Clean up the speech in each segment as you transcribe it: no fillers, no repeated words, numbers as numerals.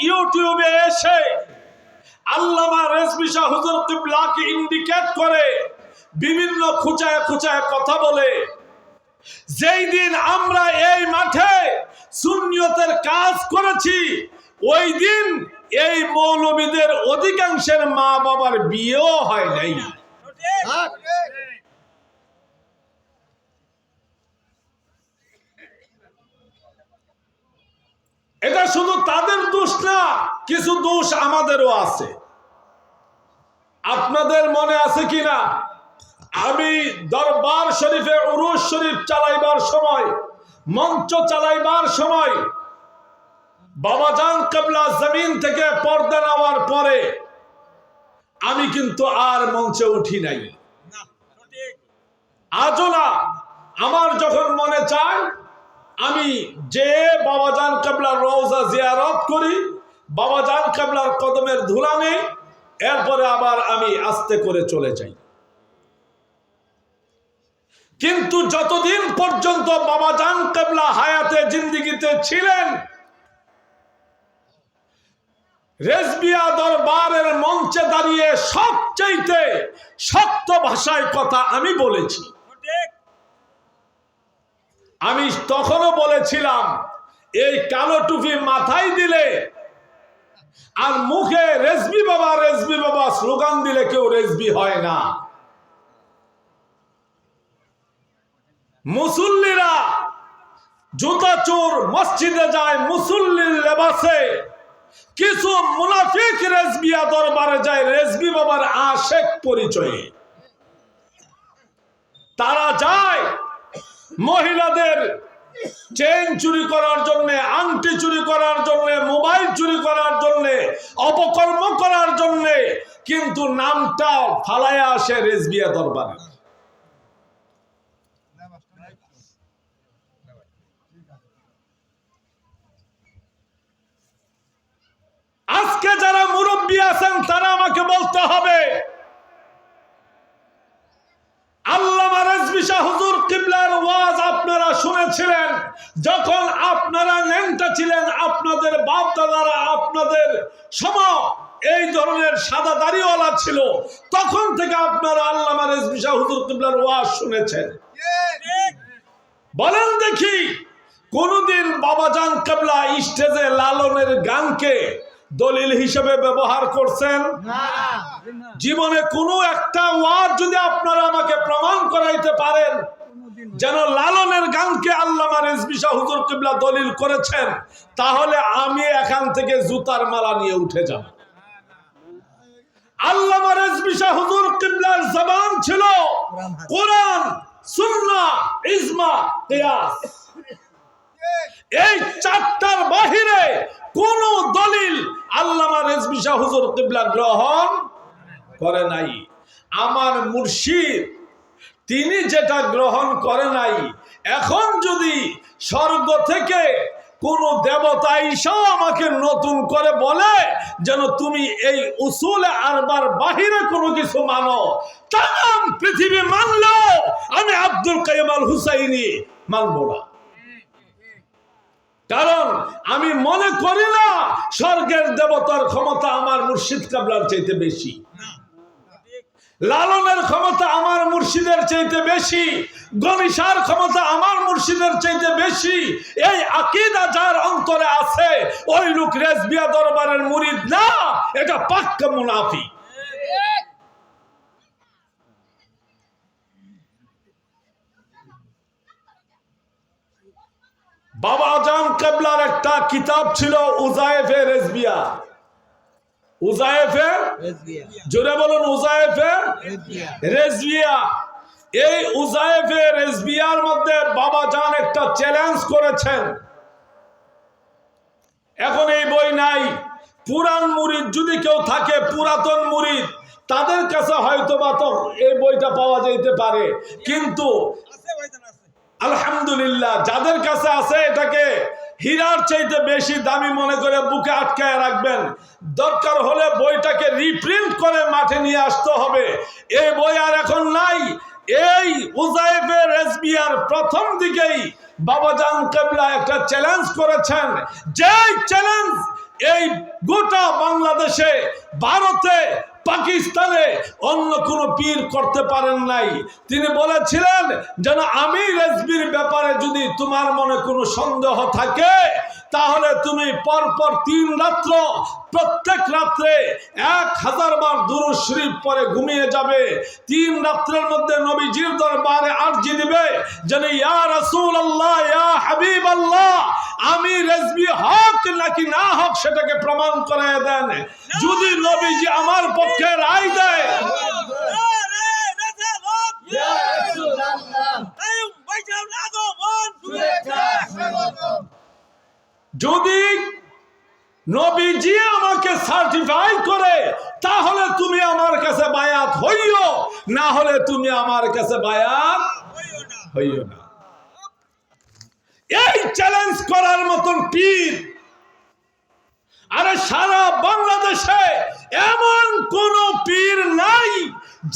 ইউটিউবে এসে আল্লামা রেজভী শাহ হুজুর কিবলাকে ইন্ডিকেট করে বিভিন্ন খুঁচায় খুঁচায় কথা বলে। যেই দিন আমরা এই মাঠে সুন্নিয়তের কাজ করেছি ওই দিন এই মৌলবীদের অধিকাংশের মা বাবার বিয়েও হয় নাই। এটা শুধু তাদের দোষ না, কিছু দোষ আমাদেরও আছে। আপনাদের মনে আছে কিনা, আমি দরবার শরীফে উরুস শরীফ চালাইবার সময়, মঞ্চ চালাইবার সময় বাবাজান কিবলা জমিন থেকে পর্দা নেওয়ার পরে আমি কিন্তু আর মঞ্চে উঠি নাই। আজও না, আমার যখন মনে চায় আমি যে বাবাজান কিবলার রওজা জিয়ারত করি, বাবাজান কিবলার কদমের ধুলা নেই, এরপরে আবার আমি আস্তে করে চলে যাই। কিন্তু যতদিন পর্যন্ত বাবাজান কিবলা হায়াতে জিন্দেগিতে ছিলেন, রেজবিয়া দরবারের মঞ্চে দাঁড়িয়ে সবচাইতে শক্ত ভাষায় কথা আমি বলেছি। আমি তখনও বলেছিলাম, এই কালো টুপি মাথায় দিলে আর মুখে রেজবি বাবা স্লোগান দিলে কেউ রেজবি হয় না। মুসল্লিরা জুতা চোর মসজিদে যায় মুসল্লির লেবাসে, কিছু মুনাফিক রেজবিয়া দরবারে যায় রেজবি বাবার আশেক পরিচয়ে। তারা যায় মহিলাদের চেইন চুরি করার জন্য, আংটি চুরি করার জন্য, মোবাইল চুরি করার জন্য, অপকর্ম করার জন্য, কিন্তু নামটা ফালায়া আসে রেজবিয়া দরবারে। আজকে যারা মুরব্বী আছেন তারা আমাকে বলতে হবে, আল্লামা রেজভী শাহ হুজুর কিবলার ওয়াজ আপনারা শুনেছিলেন যখন আপনারা নেংটা ছিলেন, আপনাদের বাপ দাদারা আপনাদের সময় এই ধরনের সাদা দাড়িওয়ালা ছিল, তখন থেকে আপনারা আল্লামা রেজভী শাহ হুজুর কিবলার ওয়াজ শুনেছেন। বলেন দেখি, কোনদিন বাবাজান কিবলা স্টেজে লালনের গানকে দলিল হিসেবে ব্যবহার করছেন? জীবনে কোনো একটা ওয়াজ যদি আপনারা আমাকে প্রমাণ করাইতে পারেন যেন লালনের গানকে আল্লামা রেজভী শাহ হুজুর কিবলা দলিল করেছেন, তাহলে আমি এখান থেকে জুতার মালা নিয়ে উঠে যাব। আল্লামা রেজভী শাহ হুজুর কিবলার জবান ছিল কোরআন, সুন্নাহ, ইজমা, কিয়াস। এই চারটার বাহিরে কোন দলিল আল্লামা রেজভী শাহ হুজুর কিবলা গ্রহণ করে নাই। আমার মুর্শিদ তিনি যেটা গ্রহণ করে নাই, এখন যদি স্বর্গ থেকে কোন দেবতা ঈশাও আমাকে নতুন করে বলে যেন তুমি এই উসুলে আরবার বাহিরে কোনো কিছু মানো, তাম পৃথিবী মানলো, আমি আব্দুল কাইয়ুম আল হুসাইনি মানব না। কারণ আমি মনে করি না স্বর্গের দেবতার ক্ষমতা আমার মুর্শিদ কিবলার চাইতে বেশি, লালনের ক্ষমতা আমার মুর্শিদের চাইতে বেশি, গণিসার ক্ষমতা আমার মুর্শিদের চাইতে বেশি। এই আকীদা যার অন্তরে আছে ওই লোক রেজবিয়া দরবারের মুরিদ না, এটা পাক্কা মুনাফিক। বাবাজান কিবলার একটা কিতাব ছিল উজায়েফে রেজবিয়া। উজায়েফে জোরে বলুন, উজায়েফে রেজবিয়া। এই উজায়েফে রেজবিয়ার মধ্যে বাবাজান একটা চ্যালেঞ্জ করেছেন। এখন এই বই নাই, পুরান মুরিদ যদি কেউ থাকে, পুরাতন মুরিদ, তাদের কাছে হয়তো বা তো এই বইটা পাওয়া যেতে পারে, কিন্তু আলহামদুলিল্লাহ যাদের কাছে আছে এটাকে হীরার চাইতে বেশি দামি মনে করে বুকে আটকায় রাখবেন। দরকার হলে বইটাকে রিপ্রিন্ট করে মাঠে নিয়ে আসতে হবে। এই বই আর এখন নাই। এই উজায়েফে রেজবিয়ার প্রথম দিকেই বাবাজান কিবলা একটা চ্যালেঞ্জ করেছেন, যে চ্যালেঞ্জ এই গোটা বাংলাদেশে, ভারতে, পাকিস্তানে অন্য কোনো পীর করতে পারেন নাই। তিনি বলেছিলেন যেন আমি রেজবির ব্যাপারে যদি তোমার মনে কোনো সন্দেহ থাকে তাহলে তুমি পরপর 3 রাত্র প্রত্যেক রাত্রে 1000 বার দুরূদ শরীফ পড়ে ঘুমিয়ে যাবে। 3 রাত্রের মধ্যে নবীজির দরবারে আরজি দিবে যেন ইয়া রাসূলুল্লাহ, ইয়া হাবিবাল্লাহ, আমি রেজবি হক নাকি না হক সেটাকে প্রমাণ করে দেন। যদি নবীজি আমার পক্ষে রায় দেয়, যদি নবীজি আমাকে সার্টিফাই করে তাহলে তুমি আমার কাছে বায়াত হইও, না হলে তুমি আমার কাছে বায়াত হইও না। এই চ্যালেঞ্জ করার মতন পীর আরে সারা বাংলাদেশে এমন কোন পীর নাই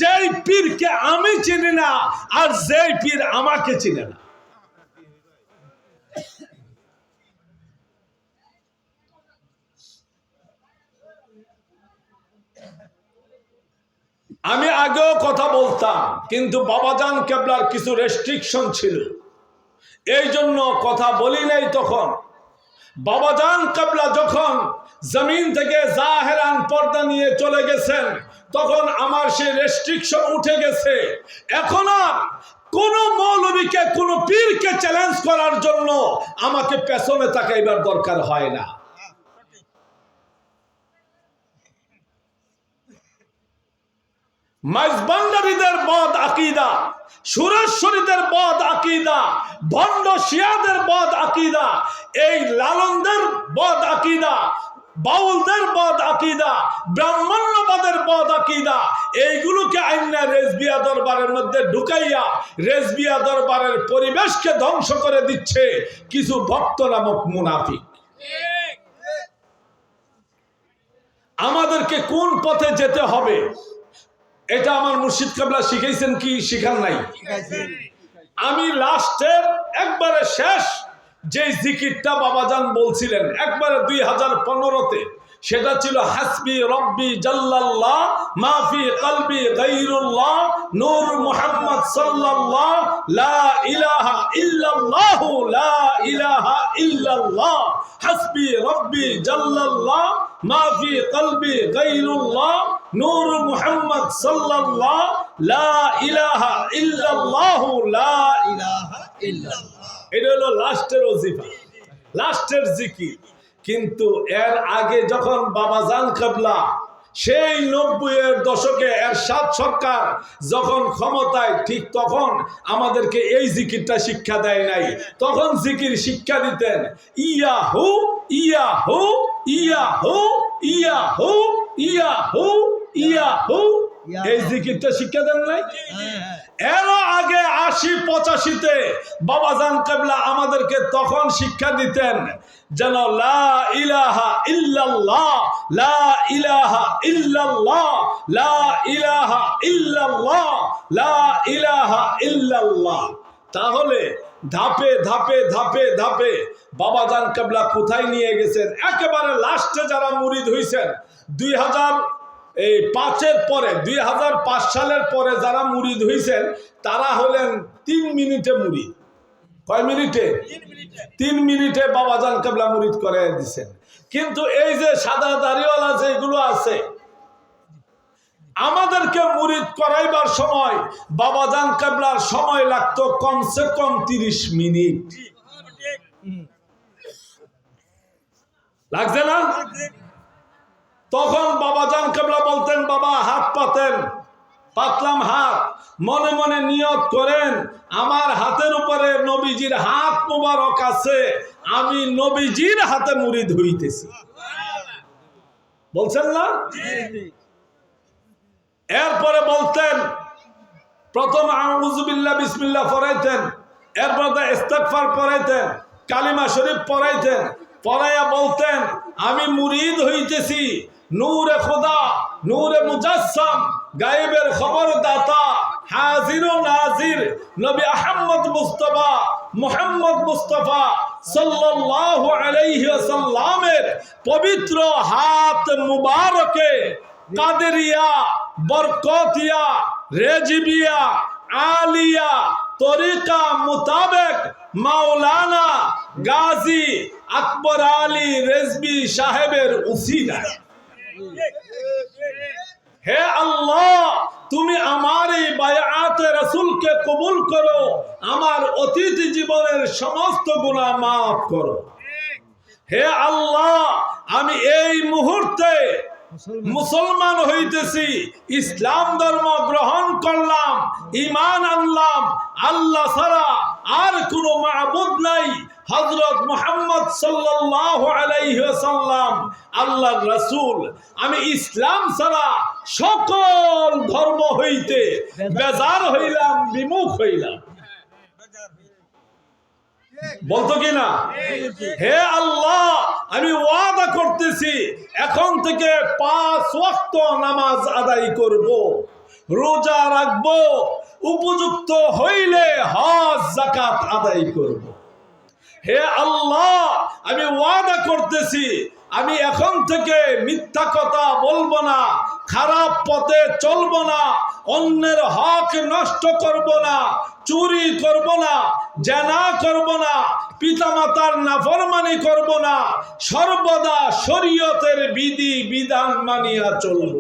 যেই পীরকে আমি চিনি না আর যেই পীর আমাকে চিনে না। আমি আগেও কথা বলতাম, কিন্তু বাবাজান কেবলার কিছু রেস্ট্রিকশন ছিল, এই জন্য কথা বলি নাই। তখন বাবাজান কেবলা যখন জমিন থেকে জাহেরান পর্দা নিয়ে চলে গেছেন তখন আমার সেই রেস্ট্রিকশন উঠে গেছে। এখন আর কোন মৌলবীকে, কোন পীরকে চ্যালেঞ্জ করার জন্য আমাকে পেছনে তাকাইবার দরকার হয় না। মাইজবান্ডারীদের বদ আকীদা, সুরেশ্বরীদের বদ আকীদা, ভণ্ড শিয়াদের বদ আকীদা, এই লালনদের বদ আকীদা, বাউলদের বদ আকীদা, ব্রাহ্মণ্যবাদের বদ আকীদা, এইগুলোকে আইনা রেজবিয়া দরবারের মধ্যে ঢুকাইয়া রেজবিয়া দরবারের পরিবেশকে ধ্বংস করে দিচ্ছে কিছু ভক্ত নামক মুনাফিক। আমাদেরকে কোন পথে যেতে হবে এটা আমার মুর্শিদ কেবলা শিখাইছেন কি শিখান নাই? আমি লাস্টের একবারে শেষ যে জিকিরটা বাবাজান বলছিলেন একবারে 2015-তে, সেটা ছিল হাসবি রব্বি জাল্লাল্লাহ মাফি কলবি গায়রুল্লাহ নূর মুহাম্মদ সাল্লাল্লাহ লা ইলাহা ইল্লাল্লাহ লা ইলাহা ইল্লাল্লাহ হাসবি রব্বি জাল্লাল্লাহ মাফি কলবি গায়রুল্লাহ নূর মুহাম্মদ সাল্লাল্লাহ লা ইলাহা ইল্লাল্লাহ লা ইলাহা ইল্লাল্লাহ। এটা হলো লাস্টের ওজিফা, লাস্টের জিকির। কিন্তু এর আগে যখন বাবাজান কেবলা সেই 90-এর দশকে এরশাদ সরকার যখন ক্ষমতায়, ঠিক তখন আমাদেরকে এই জিকিরটা শিক্ষা দেয় নাই। তখন জিকির শিক্ষা দিতেন Yahoo Yahoo Yahoo Yahoo Yahoo Yahoo, এই জিকিরটা শিক্ষা দেন নাই? এরও আগে 80-85-তে বাবাজান কেবলা আমাদেরকে তখন শিক্ষা দিতেন যেন লা ইলাহা ইল্লাল্লাহ লা ইলাহা ইল্লাল্লাহ লা ইলাহা ইল্লাল্লাহ লা ইলাহা ইল্লাল্লাহ। তাহলে ধাপে ধাপে ধাপে ধাপে বাবাজান কেবলা কোথায় নিয়ে গেছেন? একেবারে লাস্টে যারা মুরিদ হইছেন 2005-এর পরে, 2005 সালের পরে যারা মুরিদ হইছেন তারা হলেন 3 মিনিটে মুরিদ। কয় মিনিটে? 3 মিনিটে বাবাজান কেবলা মুরিদ করে দিচ্ছেন। কিন্তু এই যে সাদা দাড়িওয়ালা যেগুলো আছে, আমাদেরকে মুরিদ করাইবার সময় বাবাজান কেবলার সময় লাগতো কমসে কম 30 মিনিট। লাগছে না? তখন বাবাজান কেবলা বলতেন, বাবা হাত পাতেন, পাতলাম হাত, মনে মনে নিয়ত করেন আমার হাতের উপরে নবীজির হাত মোবারক আছে, আমি নবীজির হাতে মুরিদ হইতেছি। বলছেন না? এরপরে বলতেন, প্রথম আউযু বিল্লাহ বিসমিল্লাহ পড়াইতেন, এরপরে ইস্তিগফার পড়াইতেন, কালিমা শরীফ পড়াইতেন, পড়াইয়া বলতেন আমি মুরিদ হইতেছি নূরে খোদা, নূরে মুজাসসাম, গায়েবের খবর দাতা, হাজির ও নাজির নবী আহমদ মুস্তাফা, মুহাম্মদ মুস্তাফা সাল্লাল্লাহু আলাইহি ওয়াসাল্লামের পবিত্র হাত মুবারকে কাদেরিয়া, বরকতিয়া, রেজিবিয়া, আলিয়া তরিকা মুতাবেক মাওলানা গাজী আকবর আলী রেজবি সাহেবের উসিলায়, হে আল্লাহ তুমি আমার এই বায়াতে রাসূলকে কবুল করো, আমার অতীত জীবনের সমস্ত গুনাহ মাফ করো। হে আল্লাহ আমি এই মুহূর্তে মুসলমান হইতেছি, ইসলাম ধর্ম গ্রহণ করলাম, ঈমান আনলাম, আল্লাহ ছাড়া আর কোনো মাবুদ নাই, হযরত মুহাম্মদ সাল্লাল্লাহু আলাইহি ওয়াসাল্লাম আল্লাহর রাসূল। আমি ইসলাম ছাড়া সকল ধর্ম হইতে বেজার হইলাম, বিমুখ হইলাম। বলতো কিনা? হে আল্লাহ আমি ওয়াদা করতেছি এখন থেকে 5 ওয়াক্ত নামাজ আদায় করব, রোজা রাখব, উপযুক্ত হইলে হজ যাকাত আদায় করব। হে আল্লাহ আমি ওয়াদা করতেছি আমি এখন থেকে মিথ্যা কথা বলবো না, খারাপ পথে চলবো না, অন্যের হক নষ্ট করব না, চুরি করব না, জেনা করব না, পিতামাতার নাফরমানি করব না, সর্বদা শরীয়তের বিধি বিধান মানিয়া চলব।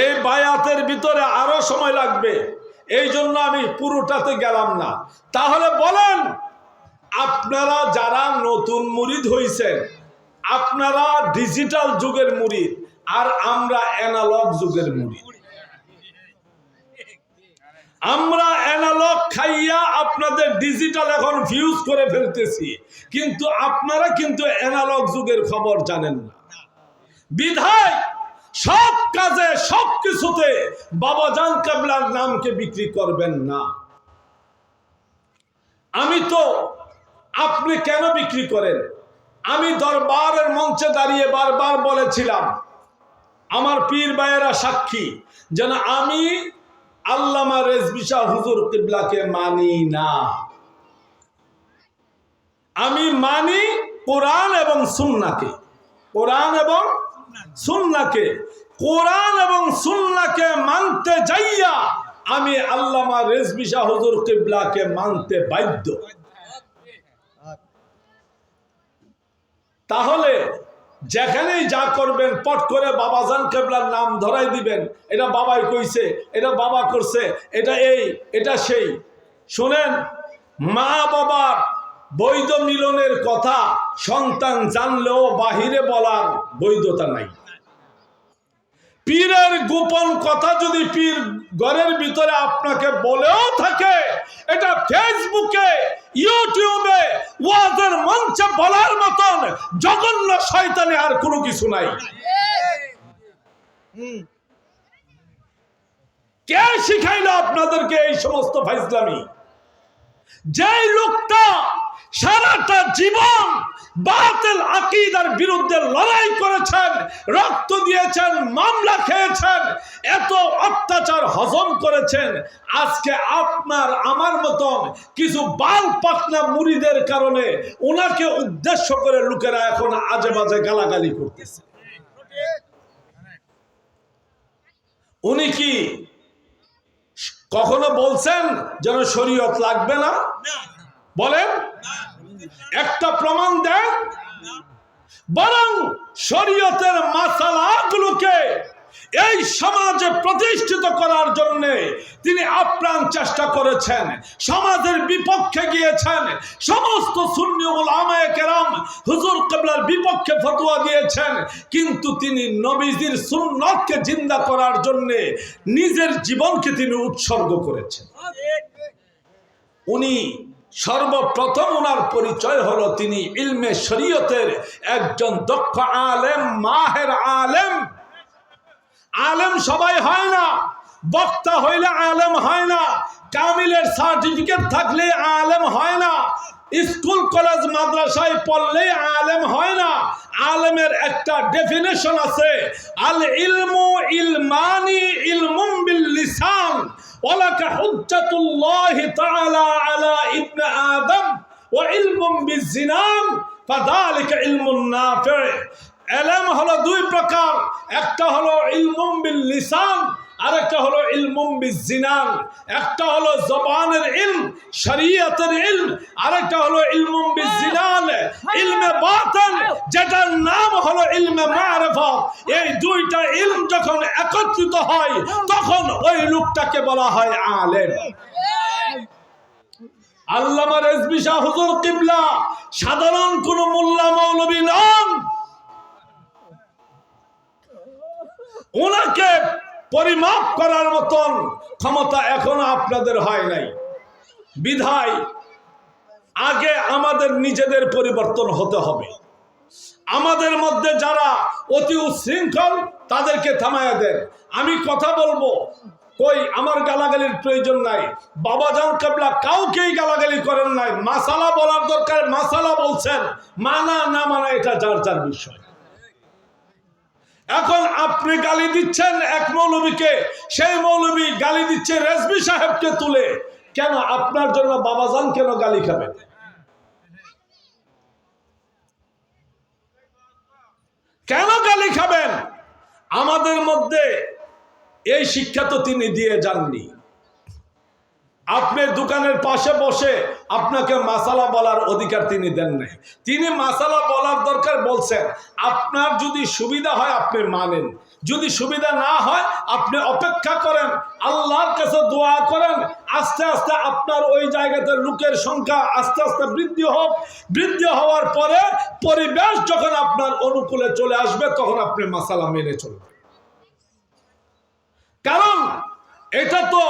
এই বায়াতের ভিতরে আরো সময় লাগবে, এই জন্য আমি পুরোটাতে গেলাম না। তাহলে বলেন আপনারা যারা নতুন মুরিদ হইছেন, আপনারা ডিজিটাল যুগের মুরিদ আর আমরা অ্যানালগ যুগের মুরিদ। আমরা অ্যানালগ খাইয়া আপনাদের ডিজিটাল এখন ফিউজ করে ফেলতেছি, কিন্তু আপনারা কিন্তু অ্যানালগ যুগের খবর জানেন না। বিধায় সব কাজে সব কিছুতে বাবাজান কেবলার নামকে বিক্রি করবেন না। আমি তো আপনি কেন বিক্রি করেন? আমি দরবারের মঞ্চে দাঁড়িয়ে বারবার বলেছিলাম, আমার পীর ভাইয়েরা সাক্ষী, যেন আমি আল্লামা রেজবি শাহ হুজুর কিবলাকে মানি না। আমি মানি কোরআন এবং সুন্নাহকে, কোরআন এবং সুন্নাহকে। কোরআন এবং সুন্নাহকে মানতে যাইয়া আমি আল্লামা রেজবি শাহ হুজুর কিবলাকে মানতে বাধ্য। তাহলে যেখানেই যা করবেন পট করে বাবাজান কেবলার নাম ধরাই দিবেন, এটা বাবাই কইছে, এটা বাবা করছে, এটা এই, এটা সেই। শুনেন, মা বাবার বৈধ মিলনের কথা সন্তান জানলেও বাহিরে বলার বৈধতা নাই। পীরের গোপন কথা যদি পীর ঘরের ভিতরে আপনাকে বলেও থাকে, এটা ফেসবুকে ইউটিউবে ওয়াজের মঞ্চে বলার মতন জঘন্য শয়তানি আর কোনো কিছু নাই। কে শিখাইলো আপনাদেরকে এই সমস্ত ফাইজলামি? যেই লোকটা সারাটা জীবন বাতিল আকীদার বিরুদ্ধে লড়াই করেছেন, রক্ত দিয়েছেন, মামলা খেয়েছেন, এত অত্যাচার হজম করেছেন, আজকে আপনার আমার মতন কিছু বাল পাকনা মুরিদের কারণে ওনাকে উদ্দেশ্য করে লোকেরা এখন আজে বাজে গালাগালি করতেছে। উনি কি কখনো বলছেন যেন শরীয়ত লাগবে না? বলেন, একটা প্রমাণ দেন। বরং শরীয়তের মাসালাগুলোকে এই সমাজে প্রতিষ্ঠিত করার জন্য তিনি আপ্রাণ চেষ্টা করেছেন, সমাজের বিপক্ষে গিয়েছেন, সমস্ত সুন্নি উলামায়ে কেরাম হুজুর কিবলার বিপক্ষে ফতোয়া দিয়েছেন, কিন্তু তিনি নবীজির সুন্নতকে জিন্দা করার জন্য নিজের জীবনকে তিনি উৎসর্গ করেছেন। উনি সর্বপ্রথম ওনার পরিচয় হলো তিনি ইলমে শরীয়তের একজন দক্ষ আলেম, মাহের আলেম। আলেম সবাই হয় না, বক্তা হইলে আলেম হয় না, কামিলের সার্টিফিকেট থাকলে আলেম হয় না, স্কুল কলেজ মাদ্রাসায় পড়লেই আলেম হয় না। আলেমের একটা ডেফিনেশন আছে, আল ইলমু ইলমানি ইলমুম বিল লিসান ওয়ালাকা হুজ্জাতুল্লাহি তাআলা আলা ইবনে আদম ওয়া ইলমুম বিজ-জিনান ফাযালিকা ইলমুন নাফি'। ইলম হলো দুই প্রকার, একটা হলো ইলমুম বিল লিসান, আরেকটা হলো ইলমুম বিজ-জিনান। একটা হলো জবানের ইলম, শরীয়তের ইলম, আরেকটা হলো ইলমুম বিজ-জিনান, ইলমে বাতিন, যেটার নাম হলো ইলমে মারিফাত। এই দুইটা ইলম যখন একত্রিত হয় তখন ওই লোকটাকে বলা হয় আলেম। আল্লামা রেজভী শাহ হুজুর কিবলা সাধারণ কোন মোল্লা মৌলবী নন। ওনাকে পরিমাপ করার মতন ক্ষমতা এখনো আপনাদের হয় নাই। বিধায় আগে আমাদের নিজেদের পরিবর্তন হতে হবে। আমাদের মধ্যে যারা অতি উচ্ছৃঙ্খল তাদেরকে থামায়া দেন। আমি কথা বলবো, কই আমার গালাগালির প্রয়োজন নাই। বাবাজান কিবলা কাউকেই গালাগালি করেন নাই। মাসালা বলার দরকার মাসালা বলছেন, মানা না মানা এটা যার যার বিষয়। এখন আপনি গালি দিচ্ছেন এক মৌলবীকে, সেই মৌলবী গালি দিচ্ছে রেজভী সাহেবকে তুলে। কেন আপনার জন্য বাবাজান কেন গালি খাবেন? কেন গালি খাবেন? আমাদের মধ্যে এই শিক্ষা তো তিনি দিয়ে যাননি। আপনি দোকানের পাশে বসে আপনাকে মাসালা বলার অধিকার তিনি দেন নাই। তিনি মাসালা বলার দরকার বলছেন, আপনার যদি সুবিধা হয় আপনি মানেন, যদি সুবিধা না হয় আপনি অপেক্ষা করেন, আল্লাহর কাছে দোয়া করেন, আস্তে আস্তে আপনার ওই জায়গাতে লোকের সংখ্যা আস্তে আস্তে বৃদ্ধি হোক। বৃদ্ধি হওয়ার পরে পরিবেশ যখন আপনার অনুকূলে চলে আসবে তখন আপনি মাসালা মেনে চলবেন। কারণ এটা তো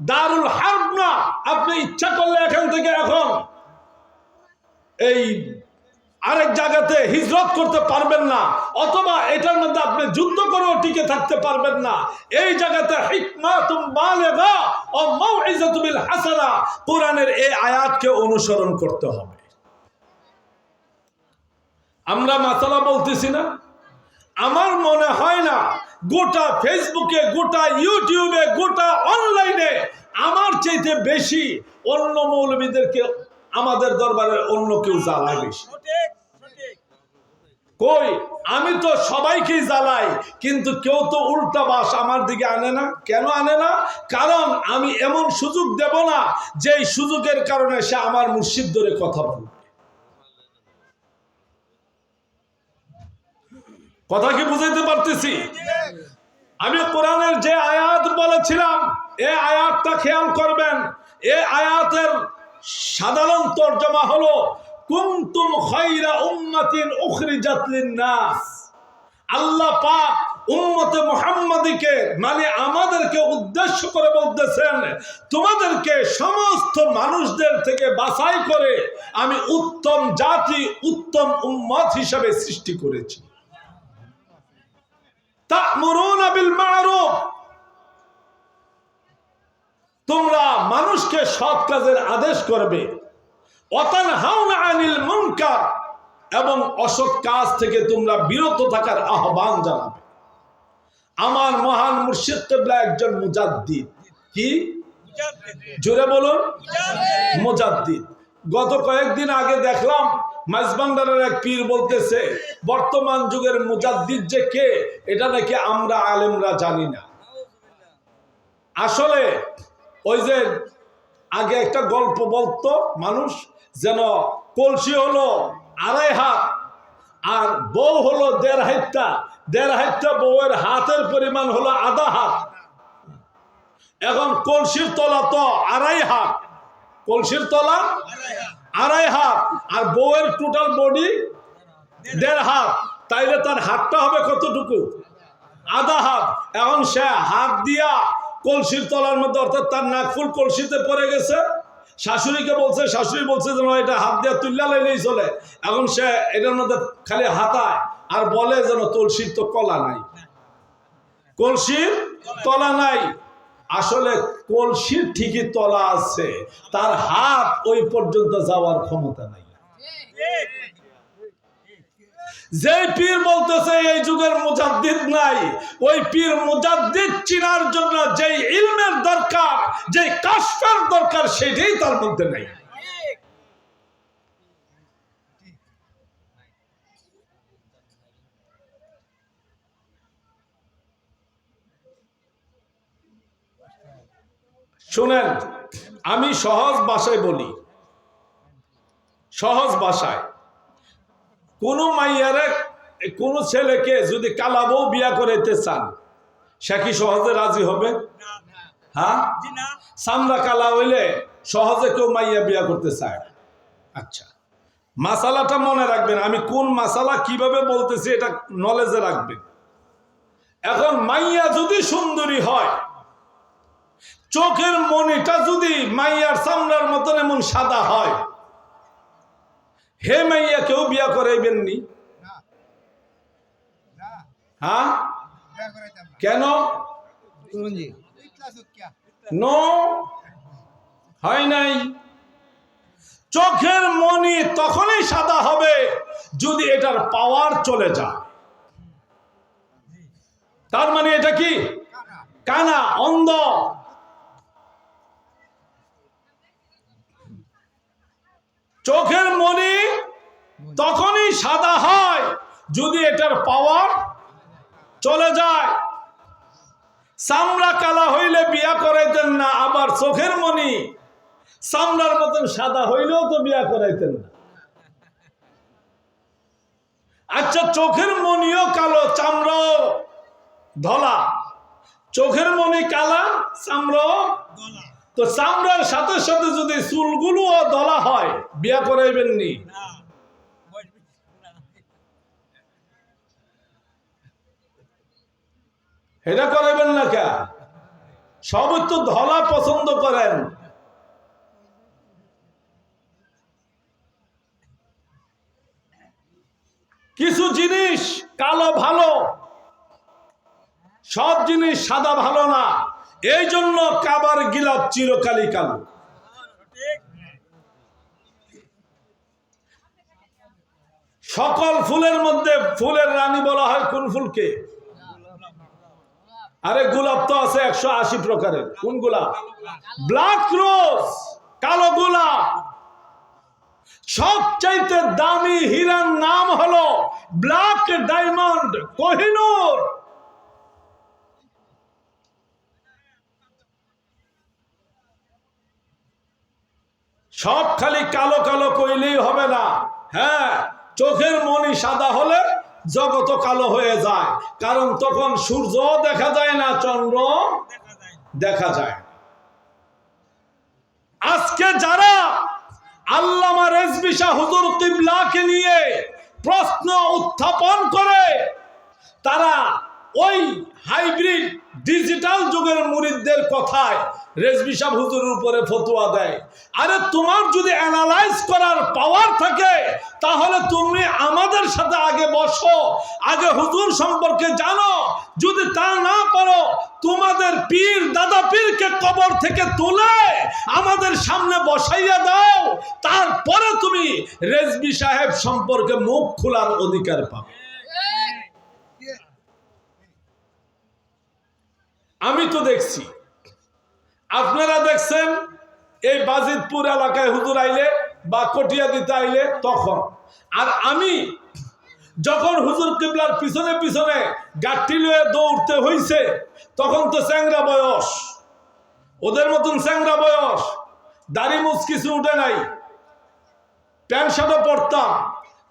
দারুল হার্ব না। আপনি ইচ্ছা করলে এখান থেকে এখন এই আরেক জায়গাতে হিজরত করতে পারবেন না, অথবা এটার মধ্যে আপনি যুদ্ধ করেও টিকে থাকতে পারবেন না। এই জায়গাতে হিকমাতুম বালিগা ও মাউইযাতু বিল হাসানা, কোরআনের এই আয়াতকে অনুসরণ করতে হবে। আমরা মাসালা বলতেছি না। আমার মনে হয় না গোটা ফেসবুকে, গোটা ইউটিউবে, গোটা অনলাইনে আমার চাইতে বেশি অন্য মৌলবীদেরকে আমাদের দরবারে অন্য কেউ জ্বালায় বেশি। কই, আমি তো সবাইকেই জ্বালাই, কিন্তু কেউ তো উল্টা বাস আমার দিকে আনে না। কেন আনে না? কারণ আমি এমন সুযোগ দেব না যেই সুযোগের কারণে সে আমার মুর্শিদ ধরে কথা বলবে। কথা কি বুঝাইতে পারতেছি? আমি কোরআনের যে আয়াত বলেছিলাম এই আয়াতটা খেয়াল করবেন। এই আয়াতের সাধারণ তরজমা হলো কুনতুম খায়রা উম্মাতিন উখরিজাত লিন-নাস। আল্লাহ পাক উম্মতে মুহাম্মাদীকে মানে আমাদেরকে উদ্দেশ্য করে বলতেছেন, তোমাদেরকে সমস্ত মানুষদের থেকে বাছাই করে আমি উত্তম জাতি, উত্তম উম্মত হিসাবে সৃষ্টি করেছি। তা'মুরুনা বিল মা'রুফ, তোমরা মানুষকে সৎ কাজের আদেশ করবে। ওয়া তানহাউনা আনিল মুনকার, এবং অসৎ কাজ থেকে তোমরা বিরত থাকার আহ্বান জানাবে। আমার মহান মুর্শিদ কিবলা একজন মুজাদ্দিদ। কি জোরে বলুন? মুজাদ্দিদ। গত কয়েকদিন আগে দেখলাম মাঝবান্ডারের এক পীর বলতেছে বর্তমান যুগের মুজাদ্দিদ যে কে এটা নাকি আমরা আলেমরা জানি না। আসলে ওই যে আগে একটা গল্প বলতো মানুষ, যেন কলসি হলো 2.5 হাত আর বউ হলো 1.5 হাতটা, 1.5 হাতটা বউয়ের হাতের পরিমাণ হলো 1/2 হাত। এখন কলসির তলা তো 2.5 হাত, কলসির তলা 2.5 হাত, আর বউয়ের টোটাল বডি 1.5 হাত। তাইলে তার হাতটা হবে কতটুকু? 1/2 হাত। এখন সে হাত দিয়া কলসির তলার মধ্যে, অর্থাৎ তার নাকফুল কলসিতে পড়ে গেছে। শাশুড়িকে বলছে, শাশুড়ি বলছে যেন এটা হাত দিয়া তুল্লা লাইলেই চলে। এখন সে এটার মধ্যে খালি হাতায় আর বলে যেন কলসির তো কলা নাই, কলসির তলা নাই। আসলে কলসির ঠিকই তলা আছে, তার হাত ওই পর্যন্ত যাওয়ার ক্ষমতা নাই। যে পীর বলতেছে এই যুগের মুজাদ্দিদ নাই, ওই পীর মুজাদ্দিদ চিনার জন্য যে ইলমের দরকার, যে কাশফের দরকার, সেটাই তার মধ্যে নাই। শুনেন, আমি সহজ ভাষায় বলি, সহজ ভাষায়, কোন মাইয়ারে, কোন ছেলেকে যদি কালা বউ বিয়া করাইতে চান, সে কি সহজে রাজি হবে? হ্যাঁ, চামড়া কালা হইলে সহজে কেউ মাইয়া বিয়া করতে চায়? আচ্ছা, মাসালাটা মনে রাখবেন, আমি কোন মাসালা কিভাবে বলতেছি এটা নলেজে রাখবেন। এখন মাইয়া যদি সুন্দরী হয়, চোখের মনিটা যদি মাইয়ার চামড়ার মতন এমন সাদা হয়, হে মাইয়া কেউ বিয়া করাইবেননি? হ্যাঁ, কেন? নো, হয় নাই। চোখের মনি তখনই সাদা হবে যদি এটার পাওয়ার চলে যায়। তার মানে এটা কি? কানা, অন্ধ। চোখের মনি তখনই সাদা হয় যদি এটার পাওয়ার চলে যায়। চামড়া কালা হইলে বিয়া করাইতেন না, আবার চোখের মনি চামড়ার মতন সাদা হইলেও তো বিয়া করাইতেন না। আচ্ছা, চোখের মনিও কালো, চামড়াও ধলা। চোখের মনি কালা, চামড়াও ধলা, তো চামড়ার সাথে সাথে যদি চুলগুলোও ধলা হয়, বিয়া করাইবেননি? এটা করাইবেন না কে? সবাই তো ধলা পছন্দ করেন। কিছু জিনিস কালো ভালো, সব জিনিস সাদা ভালো না। এই জন্য কাবার গিলাফ চিরকালই কালো। সকল ফুলের মধ্যে ফুলের রানী বলা হয় কোন ফুলকে? আরে গোলাপ তো আছে 180 প্রকারের। কোন গোলাপ? ব্ল্যাক রোজ, কালো গোলাপ। সবচাইতে দামি হীরার নাম হলো ব্ল্যাক ডায়মন্ড, কোহিনূর। সব খালি কালো কালো কইলেই হবে না। হ্যাঁ, চোখের মনি সাদা হলে জগৎ কালো হয়ে যায়, কারণ তখন সূর্য দেখা যায় না, চন্দ্র দেখা যায়। আজকে যারা আল্লামা রেজভী শাহ হুজুর কিবলাকে নিয়ে প্রশ্ন উত্থাপন করে, তারা ওই হাইব্রিড ডিজিটাল যুগের মুরিদদের কথায় রেজভী শাহ হুজুরের উপরে ফতোয়া দেয়। আরে তোমার যদি অ্যানালাইজ করার পাওয়ার থাকে, তাহলে তুমি আমাদের সাথে আগে বসো, আগে হুজুর সম্পর্কে জানো। যদি তা না পারো, তোমাদের পীর দাদা পীরকে কবর থেকে তুলে আমাদের সামনে বসাইয়া দাও, তারপরে তুমি রেজভী সাহেব সম্পর্কে মুখ খোলার অধিকার পাবে। আমি তো দেখছি, আপনারা দেখছেন, এই বাজিতপুর এলাকায় হুজুর আইলে বা কটিয়া দিতে আইলে তখন। আর আমি যখন হুজুর কিবলার পিছনে পিছনে গাঠি লয়ে দৌড়তে হইছে, তখন তো চ্যাংরা বয়স, ওদের মতন চ্যাংরা বয়স, দাড়ি মুছ কিছু উঠে নাই, প্যান্ট শার্টও পরতাম।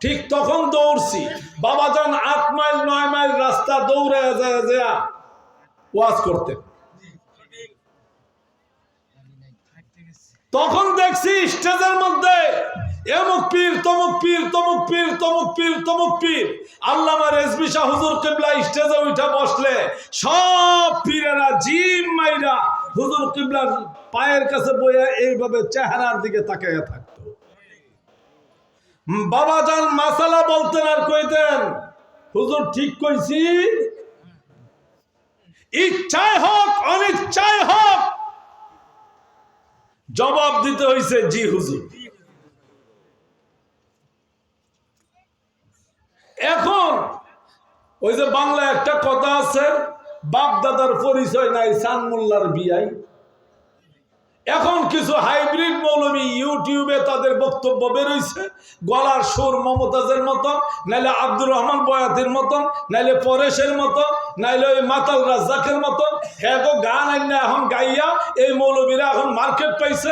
ঠিক তখন দৌড়ছি। বাবাজান 8 মাইল 9 মাইল রাস্তা দৌড়ে যা ওয়াজ করতেন। তখন দেখছি স্টেজের মধ্যে এমুক পীর, তমুক পীর, তমুক পীর, তমুক পীর, তমুক পীর। আল্লামা রেজভী শাহ হুজুর কিবলা স্টেজে উঠে বসলে সব পীরেরা জিম মাইরা হুজুর কিবলার পায়ের কাছে বইয়া এইভাবে চেহারার দিকে তাকিয়ে থাকতো। বাবাজান মাসালা বলতেন আর কইতেন, হুজুর ঠিক কইছি। ইচ্ছায় হোক অনিচ্ছায় হোক জবাব দিতে হয়েছে জি হুজুর। এখন ওই যে বাংলা একটা কথা আছে, বাপ দাদার পরিচয় নাই সান মোল্লার বিয়াই। এখন কিছু হাইব্রিড মৌলবী ইউটিউবে তাদের বক্তব্য বেরোইছে, গলার সুর মমতাজের মতন, নাইলে আব্দুর রহমান বয়াতির মতন, নাইলে পরেশের মতন, নাইলে ওই মাতাল রাজ্জাকের মতন। হ্যাঁ গো গান আইনা এখন গাইয়া এই মৌলবীরা এখন মার্কেট পাইছে।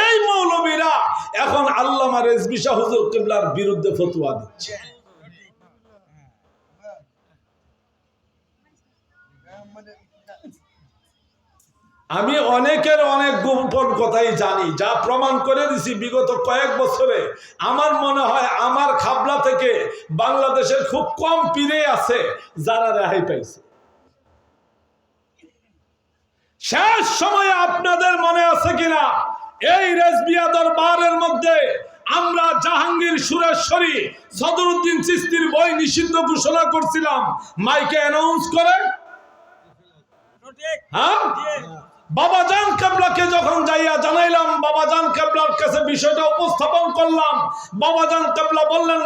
এই মৌলবীরা এখন আল্লামা রেজভী শাহ হুজুর কিবলার বিরুদ্ধে ফতোয়া দিচ্ছে। আমি অনেকের অনেক গোপন কথাই জানি, যা প্রমাণ করে দিছি বিগত কয়েক বছরে। আমার মনে হয় আমার খাবলা থেকে বাংলাদেশের খুব কম পীরে আছে যারা রেহাই পাইছে। শেষ সময়ে আপনাদের মনে আছে কিনা, এই রেজবিয়া দরবারের মধ্যে আমরা জাহাঙ্গীর সুরেশ্বরী সদরুদ্দিন চিশতির বই নিষিদ্ধ ঘোষণা করছিলাম মাইকে অ্যানাউন্স করে। হ্যাঁ, বাবাজান কেবলাকে যখন যাইয়া জানাইলাম, বাবাজান কেবলার কাছে বিষয়টা উপস্থাপন করলাম, বাবাজান কেবলা বললেন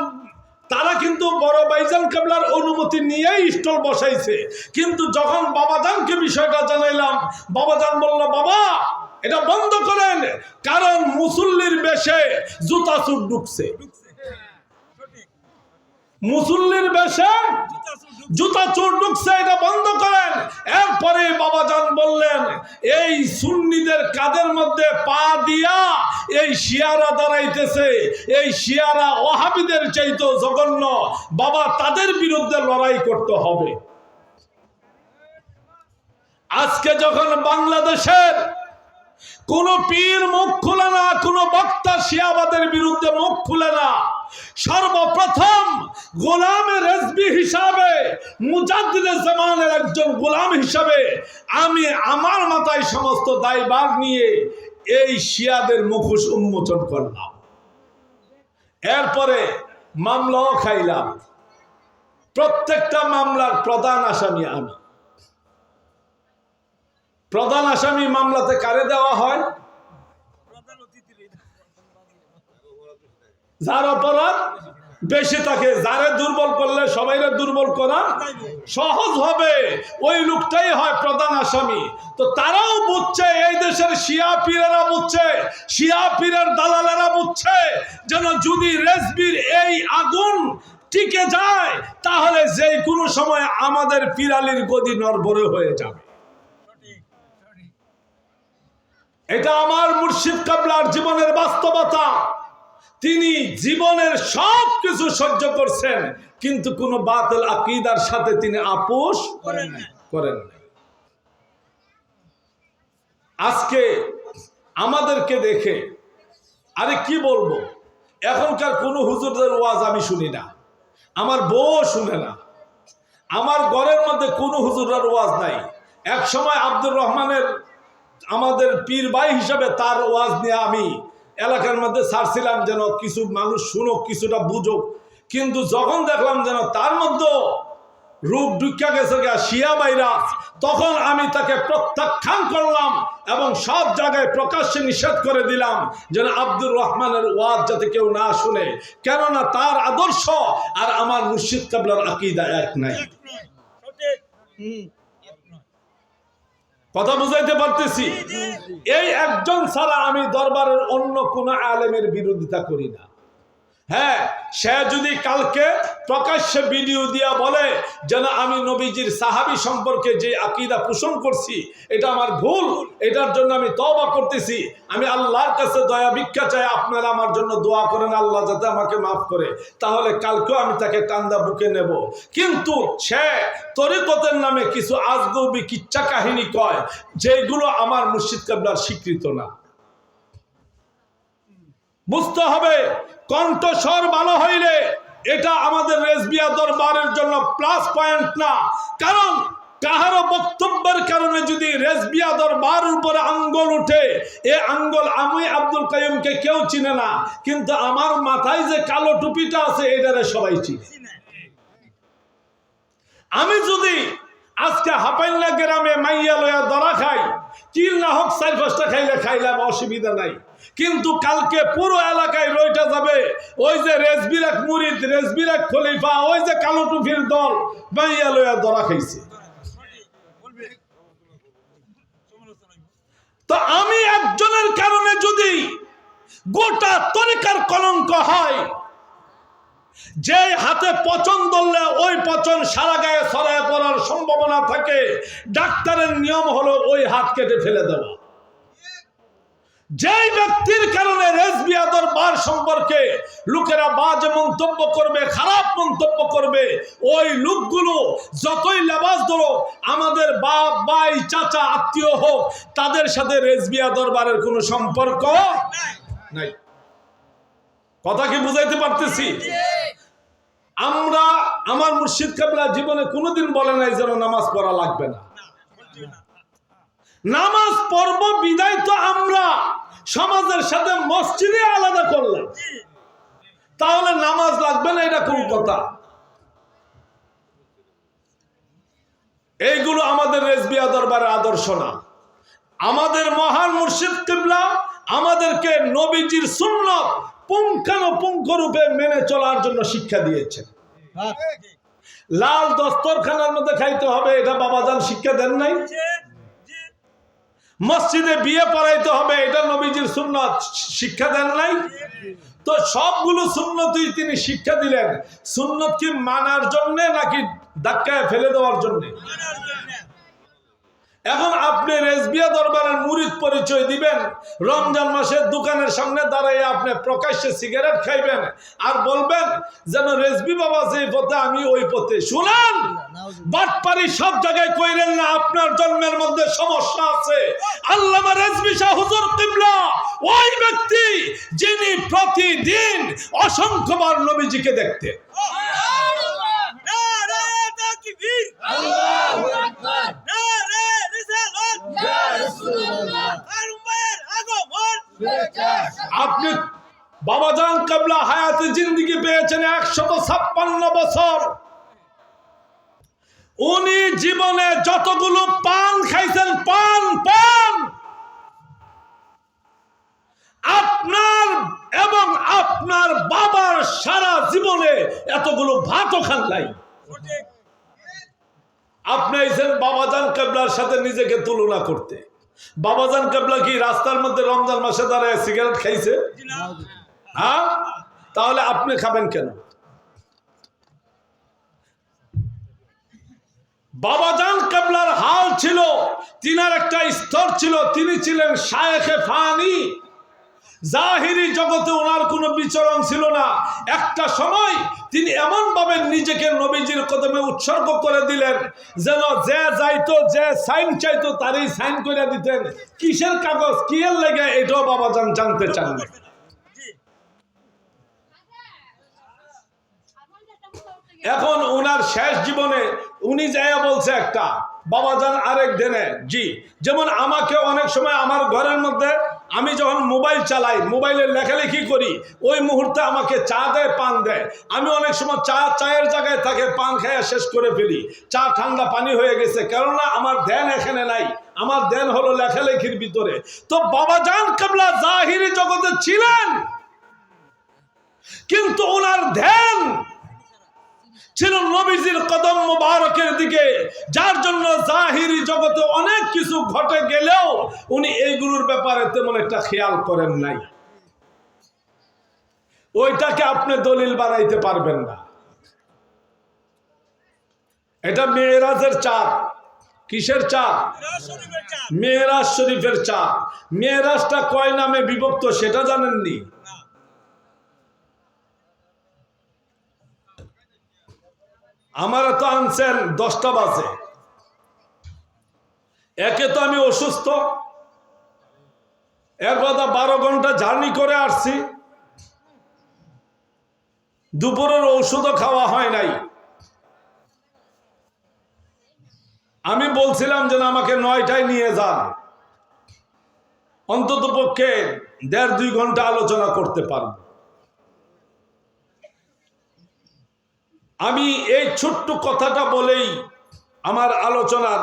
তারা কিন্তু বড় ভাইজান কেবলার অনুমতি নিয়েই স্টল বসাইছে। কিন্তু যখন বাবাজানকে বিষয়টা জানাইলাম, বাবাজান বলল বাবা এটা বন্ধ করেন, কারণ মুসল্লির বেশে জুতা চুর ঢুকছে। মুসল্লির বেশে জুতা চোর ঢুকছে, এটা বন্ধ করেন। এরপরে বাবাজান বললেন এই সুন্নিদের কাদের মধ্যে পা দিয়া এই শিয়ারা দাঁড়াইতেছে, এই শিয়ারা ওয়াহাবিদের চাইতেও জঘন্য, বাবা তাদের বিরুদ্ধে লড়াই করতে হবে। আজকে যখন বাংলাদেশের কোন পীর মুখ খুলে না, কোন বক্তা শিয়াবাদের বিরুদ্ধে মুখ খুলে না, সর্বপ্রথম গোলামে রেজবি হিসাবে, মুজাদ্দিদে জামানের একজন গোলাম হিসাবে আমি আমার মাথায় সমস্ত দায়ভার নিয়ে এই শিয়াদের মুখোশ উন্মোচন করলাম। এরপরে মামলাও খাইলাম। প্রত্যেকটা মামলার প্রধান আসামি আমি। প্রধান আসামি মামলাতে কারে দেওয়া হয়? যার অপরাধ বেশি থাকে। যারে দুর্বল করলে সবাইরে দুর্বল করা সহজ হবে, ওই লোকটাই হয় প্রধান আসামি। তো তারাও বুঝছে, এই দেশের শিয়া পীরেরা বুঝছে, শিয়া পীরের দালালেরা বুঝছে যেন যদি রেজবির এই আগুন টিকে যায় তাহলে যে কোনো সময় আমাদের পীরালির গদি নড়বড়ে হয়ে যাবে। এটা আমার মুর্শিদ কাবলার জীবনের বাস্তবতা। তিনি জীবনের সব কিছু সহ্য করছেন, কিন্তু কোন বাতিল আকীদার সাথে তিনি আপোষ করেন না। আজকে আমাদেরকে দেখে আরে কি বলবো, এখনকার কোন হুজুরদের ওয়াজ আমি শুনি না, আমার বউ শুনে না, আমার ঘরের মধ্যে কোন হুজুরের ওয়াজ নাই। এক সময় আব্দুর রহমানের আমাদের পীর ভাই হিসাবে তার ওয়াজ নিয়ে আমি এলাকার মধ্যে ছাড়ছিলাম যেন কিছু মানুষ শুনুক, কিছুটা বুঝুক। কিন্তু যখন দেখলাম যেন তার মধ্যে রূপ ঢুকা গেছে শিয়া ভাইরা, তখন আমি তাকে প্রত্যাখ্যান করলাম এবং সব জায়গায় প্রকাশ্যে নিষেধ করে দিলাম যেন আব্দুর রহমানের ওয়াজ যাতে কেউ না শুনে, কেননা তার আদর্শ আর আমার মুর্শিদ কাবলার আকীদা এক নাই। কথা বুঝাইতে পারতেছি? এই একজন ছাড়া আমি দরবারের অন্য কোন আলেমের বিরোধিতা করি না। হ্যাঁ, সে যদি কালকে প্রকাশ্যে ভিডিও দিয়া বলে যেন আমি নবীজির সাহাবী সম্পর্কে যে আকীদা পোষণ করছি এটা আমার ভুল, এটার জন্য আমি তওবা করতেছি, আমি আল্লাহর কাছে দয়া ভিক্ষা চাই, আপনারা আমার জন্য দোয়া করেন আল্লাহ যাতে আমাকে মাফ করে, তাহলে কালকেও আমি তাকে কান্দা বুকে নেব। কিন্তু সে তরিকতের নামে কিছু আজগবি কিচ্ছা কাহিনী কয় যেগুলো আমার মুর্শিদ কাবলার স্বীকৃত না। বুঝতে হবে কণ্ঠস্বর ভালো হইলে এটা আমাদের রেজবিয়া দরবারের জন্য প্লাস পয়েন্ট না। কারণ কাহারো বক্তব্যের কারণে যদি রেজবিয়া দরবার উপরে আঙ্গুল উঠে, এ আঙ্গুল আমি আব্দুল কাইয়ুমকে কেউ চিনে না, কিন্তু আমার মাথায় যে কালো টুপিটা আছে এটারে সবাই চিনে। আমি যদি আজকে হাপাইল্লা গ্রামে মাইয়া লয়া ধরা খাই, কিল না হোক 4-5টা খাইলে খাইলাম, অসুবিধা নাই। কিন্তু কালকে পুরো এলাকায় রইটা যাবে ওই যে রেজবিরাক মুরিদ, রেজবিরাক খলিফা, ওই যে কালো টুপির দল মাইয়া লয়া ধরা খাইছে। তো আমি একজনের কারণে যদি গোটা তরিকার কলঙ্ক হয়, যে হাতে পচন ধরলে ওই পচন সারা গায়ে ছড়ায় পড়ার সম্ভাবনা থাকে, ডাক্তারের নিয়ম হলো ওই হাত কেটে ফেলে দেওয়া। যেই ব্যক্তির কারণে রেজবি দরবার সম্পর্কে লোকেরা বাজে মন্তব্য করবে, খারাপ মন্তব্য করবে, ওই লোকগুলো যতই লেবাস ধরো, আমাদের বাপ ভাই চাচা আত্মীয় হোক, তাদের সাথে রেজবি দরবারের কোনো সম্পর্ক নাই। কথা কি বুঝাইতে পারতেছি? আমরা, আমার মুর্শিদ কেবলা জীবনে কোনোদিন বলে নাই যেন নামাজ পড়া লাগবে না। নামাজ পড়ব বিদায় তো আমরা সমাজের সাথে মসজিদে আলাদা করলাম, তাহলে নামাজ লাগবে না, এটা কোন কথা? এইগুলো আমাদের রেজবিয়া দরবারের আদর্শ না। আমাদের মহান মুর্শিদ কিবলা আমাদেরকে নবীজির সুন্নাত পুঙ্খানুপুঙ্খ রূপে মেনে চলার জন্য শিক্ষা দিয়েছেন। লাল দস্তরখানার মধ্যে খাইতে হবে, এটা বাবাজান শিক্ষা দেন নাই? মসজিদে বিয়ে পড়াইতে হবে, এটা নবীজির সুন্নাত শিক্ষা দেন নাই? তো সবগুলো সুন্নতই তিনি শিক্ষা দিলেন। সুন্নত কি মানার জন্য নাকি ধাক্কায় ফেলে দেওয়ার জন্য? এখন আপনি রেজবিয়া দরবারের মুরিদ পরিচয় দিবেন, রমজান মাসের দোকানের সামনে দাঁড়াইয়ে আপনি প্রকাশ্যে সিগারেট খাইবেন আর বলবেন যেন রেজবি বাবা যে পথে আমি ওই পথে। শুনেন, বাটপারি সব জায়গায় কইরেন না, আপনার জন্মের মধ্যে সমস্যা আছে। আল্লামা রেজবি শাহ হুজুর কিবলা ওই ব্যক্তি যিনি প্রতিদিন অসংখ্যবার নবীজিকে দেখতেন। আপনি বাবাজান কেবলা হায়াতে জিন্দেগি পেয়েছেন 156 বছর। উনি জীবনে যতগুলো পান খাইছেন, পান পান আপনার এবং আপনার বাবার সারা জীবনে এতগুলো ভাতও খান নাই। আপনি এসেছেন বাবাজান কেবলার সাথে নিজেকে তুলনা করতে। বাবাজান কেবলা কি রাস্তার মধ্যে রমজান মাসে দাঁড়ায় সিগারেট খাইছে? হ্যাঁ, তাহলে আপনি খাবেন কেন? বাবাজান কেবলার হাল ছিল, তিনার একটা স্তর ছিল, তিনি ছিলেন শায়েখে ফানি। জাহিরি জগতে ওনার কোনো বিচরণ ছিল না। একটা সময় তিনি এমন ভাবে নিজেকে নবীজির কদমে উৎসর্গ করে দিলেন যেন যে যাইতো, যে সাইন চাইতো তারই সাইন করে দিতেন। কিসের কাগজ, কি এর লেগে, এটাও বাবাজান জানতে চান না। এখন ওনার শেষ জীবনে উনি যাইয়া বলছে একটা, বাবাজান আরেক দেনে। জি, যেমন আমাকে অনেক সময় আমার ঘরের মধ্যে আমি যখন মোবাইল চালাই, মোবাইলের লেখালেখি করি, ওই মুহূর্তে আমাকে চা দেয়, পান দেয়। আমি অনেক সময় চায়ের জায়গায় থাকে পান খাইয়া শেষ করে ফেলি। চা ঠান্ডা পানি হয়ে গেছে, কেননা আমার ধ্যান এখানে নাই, আমার ধ্যান হলো লেখালেখির ভিতরে। তো বাবাজান কেবলা জাহিরি জগতে ছিলেন, কিন্তু ওনার ধ্যান ছিল নবীজির কদম মুবারকের দিকে, যার জন্য জাহিরি জগতে অনেক কিছু ঘটে গেলেও উনি এইগুলোর ব্যাপারে তেমন একটা খেয়াল করেন নাই। ওইটাকে আপনি দলিল বানাইতে পারবেন না। এটা মেরাজের চাঁদ। কিসের চাঁদ? মেরাজ শরীফের চাঁদ। মেরাজটা কয় নামে বিভক্ত সেটা জানেননি? আমারা তো আনছেন 10টা বাজে, একে তো আমি অসুস্থ, এর কথা 12 ঘন্টা জার্নি করে আসছি, দুপুরের ঔষধও খাওয়া হয় নাই। আমি বলছিলাম যে আমাকে 9টায় নিয়ে যান, অন্তত পক্ষে 1.5-2 ঘন্টা আলোচনা করতে পারব। আমি এই ছোট্ট কথাটা বলেই আমার আলোচনার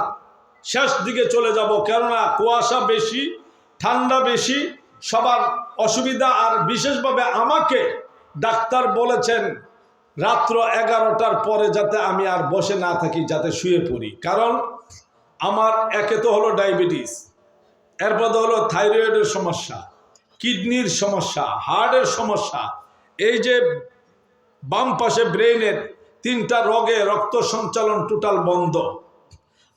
শেষ দিকে চলে যাব, কেননা কুয়াশা বেশি, ঠান্ডা বেশি, সবার অসুবিধা। আর বিশেষভাবে আমাকে ডাক্তার বলেছেন রাত্র 11টার পরে যাতে আমি আর বসে না থাকি, যাতে শুয়ে পড়ি। কারণ আমার একে তো হলো ডায়াবেটিস, এরপর হলো থাইরয়েডের সমস্যা, কিডনির সমস্যা, হার্টের সমস্যা, এই যে বাম পাশে ব্রেইনের 3টা রোগে রক্ত সঞ্চালন টোটাল বন্ধ।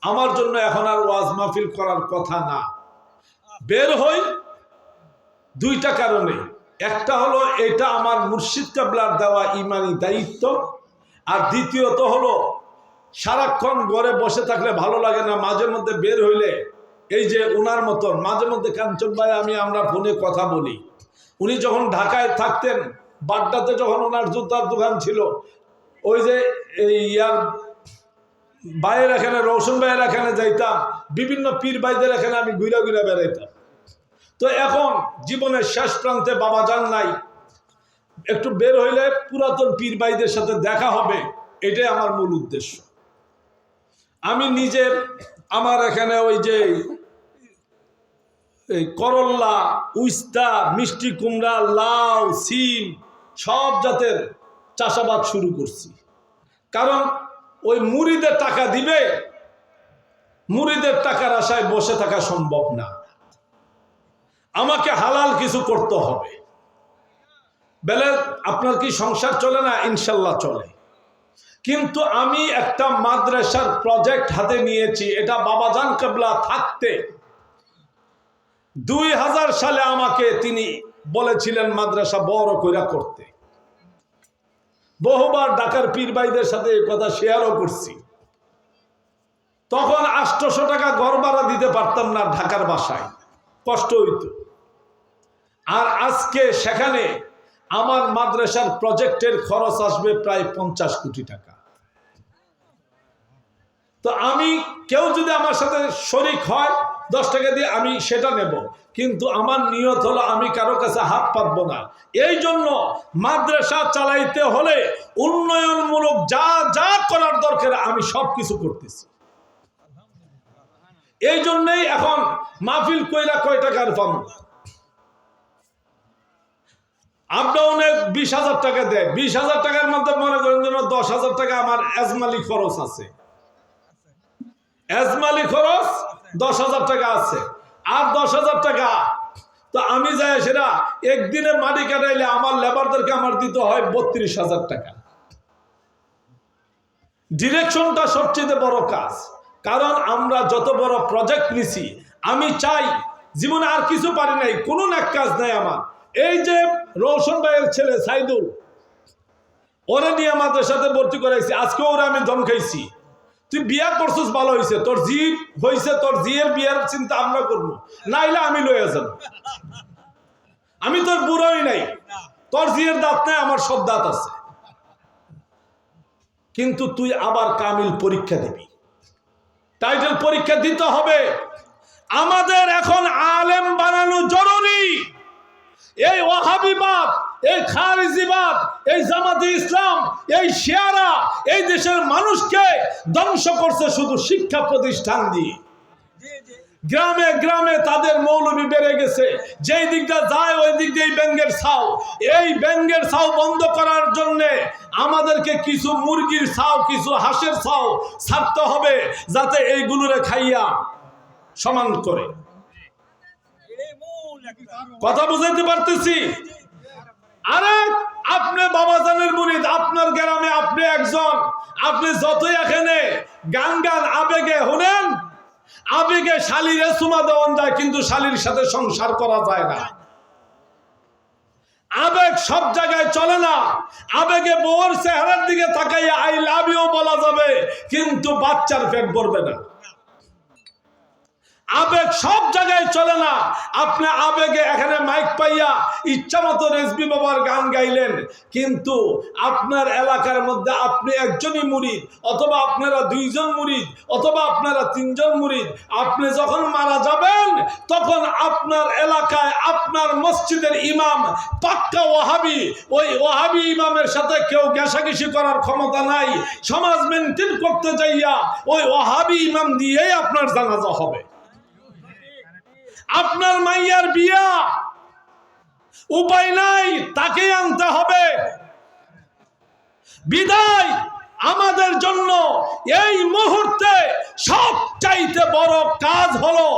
আমার জন্য এখন আর ওয়াজ মাহফিল করার কথা না। বের হই 2টা কারণে। একটা হলো এটা আমার মুর্শিদ কেবলার দেওয়া ইমানি দায়িত্ব, আর দ্বিতীয়ত হলো সারাক্ষণ ঘরে বসে থাকলে ভালো লাগে না, মাঝে মধ্যে বের হইলে এই যে উনার মতন মাঝে মধ্যে কাঞ্চন ভাই আমরা ফোনে কথা বলি। উনি যখন ঢাকায় থাকতেন, বাড্ডাতে যখন ওনার জুতার দোকান ছিল, ওই যে এই ভাইয়ের এখানে, রৌশন ভাইয়ের এখানে যাইতাম, বিভিন্ন পীর ভাইদের এখানে আমি ঘুরা ঘুরা বেড়াইতাম। তো এখন জীবনের শেষ প্রান্তে বাবা যান নাই, একটু বের হইলে পুরাতন পীর ভাইদের সাথে দেখা হবে, এটাই আমার মূল উদ্দেশ্য। আমি নিজের আমার এখানে ওই যে এই করল্লা, উস্তা, মিষ্টি কুমড়া, লাউ, সিম সব জাতের চাষাবাদ শুরু করছি। কারণ ওই মুড়িদের টাকা দিবে, মুড়িদের টাকার আশায় বসে থাকা সম্ভব না। আমাকে হালাল কিছু করতে হবে। বেলে আপনার কি সংসার চলে না? ইনশাল্লাহ চলে। কিন্তু আমি একটা মাদ্রাসার প্রজেক্ট হাতে নিয়েছি। এটা বাবাজান কেবলা থাকতে 2000 সালে আমাকে তিনি বলেছিলেন মাদ্রাসা বড় কইরা করতে। বহুবার ঢাকার পীর ভাইদের সাথে এই কথা শেয়ারও করছি। তখন 800 টাকা ঘর ভাড়া দিতে পারতাম না ঢাকার বাসায়, কষ্ট হইত। আর আজকে সেখানে আমার মাদ্রাসার প্রজেক্টের খরচ আসবে প্রায় 50 কোটি টাকা। তো আমি, কেউ যদি আমার সাথে শরিক হয় 10 টাকা দিয়ে আমি সেটা নেব, কিন্তু আমার নিয়ত হলো আমি কারো কাছে হাত পাতবো না। এই জন্য মাদ্রাসা চালাইতে হলে উন্নয়নমূলক যা যা করার দরকার আমি সব কিছু করতেছি। এই জন্যই এখন মাহফিল কইরা কয় টাকার পাবো, আপডাউনে 20,000 টাকা দেয়। 20,000 টাকার মধ্যে মনে করেন যেন 10,000 টাকা আমার এজমালি খরচ আছে, এজমালি খরচ 10,000 টাকা আছে। আর 10,000 টাকা তো আমি যাই সেটা একদিনে মাটি কাটাইলে আমার লেবারদেরকে আমার দিতে হয় 32,000 টাকা। ডিরেকশনটা সবচেয়ে বড় কাজ। কারণ আমরা যত বড় প্রজেক্ট নিছি, আমি চাই জীবনে আর কিছু পারি নাই, কোনো এক কাজ নাই আমার। এই যে রৌশন ভাইয়ের ছেলে সাইদুল, ওরা নিয়ে আমাদের সাথে ভর্তি করাইছি। আজকে ওরা আমি দম খাইছি, তুই বিয়া করছিস ভালো হয়েছে, তোর জি হয়েছে, তোর জিয়ের বিয়ার চিন্তা আমরা করবো, নাইলে আমি লইয়া যাব। আমি তোর বুড়োই নাই, তোর জিয়ের দাঁত নাই, আমার সব দাঁত আছে। কিন্তু তুই আবার কামিল পরীক্ষা দিবি, টাইটেল পরীক্ষা দিতে হবে। আমাদের এখন আলেম বানানো জরুরি। এই ওয়াহাবিবাদ, এই খারিজিবাদ, এই জামাতে ইসলাম, এই শিয়ারা এই দেশের মানুষকে ধ্বংস করছে শুধু শিক্ষা প্রতিষ্ঠান দিয়ে। গ্রামে গ্রামে তাদের মৌলবি বেড়ে গেছে, যেই দিকটা যায় ওই দিক দিয়ে ব্যাঙ্গের ছাও। এই ব্যাঙ্গের ছাও বন্ধ করার জন্য আমাদেরকে কিছু মুরগির ছাও, কিছু হাঁসের ছাও ছাড়তে হবে, যাতে এইগুলোরে খাইয়া সমান করে। কথা বুঝাইতে পারতেছি? আরে আপনি বাবাজানের মুরিদ, আপনার গ্রামে আপনি একজন, আপনি যতই এখানে গান গান আবেগে শুনেন, আবেগে শালিরে চুমা দেওয়ান যায়, কিন্তু শালির সাথে সংসার করা যায় না। আবেগ সব জায়গায় চলে না। আবেগে বউর চেহারার দিকে তাকাইয়া আই লাভ ইউ বলা যাবে, কিন্তু বাচ্চার পেট ভরবে না। আবেগ সব জায়গায় চলে না। আপনি আবেগে এখানে মাইক পাইয়া ইচ্ছা মতো রেজবি বাবার গান গাইলেন, কিন্তু আপনার এলাকার মধ্যে আপনি একজনই মুরিদ, অথবা আপনারা দুইজন মুরিদ, অথবা আপনারা তিনজন মুরিদ। আপনি যখন মারা যাবেন তখন আপনার এলাকায় আপনার মসজিদের ইমাম পাক্কা ওয়াহাবি, ওই ওয়াহাবি ইমামের সাথে কেউ ঘেঁষাঘেঁষি করার ক্ষমতা নাই। সমাজ মেনটেন করতে যাইয়া ওই ওয়াহাবি ইমাম দিয়েই আপনার জানাজা হবে। আপনার মাইয়ার বিয়া উপায় নাই, তাকে আনতে হবে। বিদায় আমাদের জন্য এই মুহূর্তে সবচাইতে বড় কাজ হলো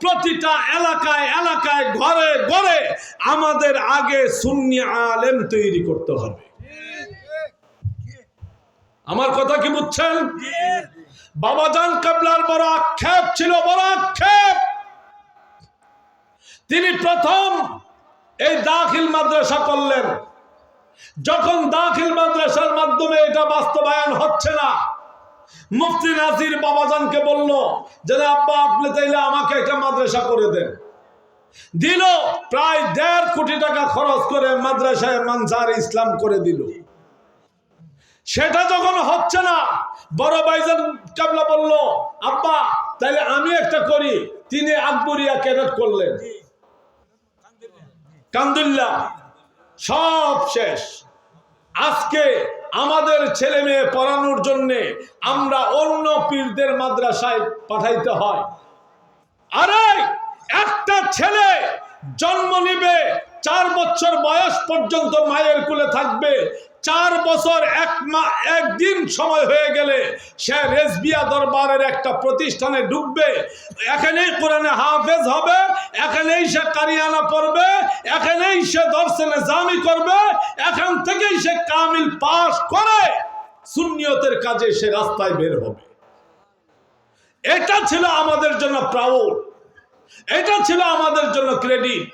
প্রতিটা এলাকায় এলাকায় ঘরে ঘরে আমাদের আগে সুন্নি আলেম তৈরি করতে হবে। আমার কথা কি বুঝছেন? বাবাজান কিবলার বড় আক্ষেপ ছিল, বড় আক্ষেপ। তিনি প্রথম এই দাখিল মাদ্রাসা করলেন। যখন দাখিল মাদ্রাসার মাধ্যমে এটা বাস্তবায়ন হচ্ছে না, মুফতি নাজির বাবাজানকে বলল যে আব্বা আপনি তাইলে আমাকে একটা মাদ্রাসা করে দেন। দিল, প্রায় 1.5 কোটি টাকা খরচ করে মাদ্রাসায় মানসার ইসলাম করে দিল। সেটা যখন হচ্ছে না, বড় ভাইজান কিবলা বলল আব্বা তাইলে আমি একটা করি। তিনি আকবরিয়া ক্যাডেট করলেন। কান্দুল্লাহ সব শেষ। আজকে আমাদের ছেলে মেয়ে পড়ানোর জন্য আমরা অন্য পীরদের মাদ্রাসায় পাঠাইতে হয়। আরে একটা ছেলে জন্ম নিবে, 4 বছর বয়স পর্যন্ত মায়ের কোলে থাকবে, 4 বছর 1 দিন সময় হয়ে গেলে সে রেজবিয়া দরবারের একটা প্রতিষ্ঠানে ঢুকবে। এখানেই কোরআনে হাফেজ হবে, এখানেই সে কারিয়ানা পড়বে, এখানেই সে দর্শে নিজামি করবে, এখান থেকেই সে কামিল পাস করে সুন্নিয়তের কাজে সে রাস্তায় বের হবে। এটা ছিল আমাদের জন্য প্রাউড, এটা ছিল আমাদের জন্য ক্রেডিট।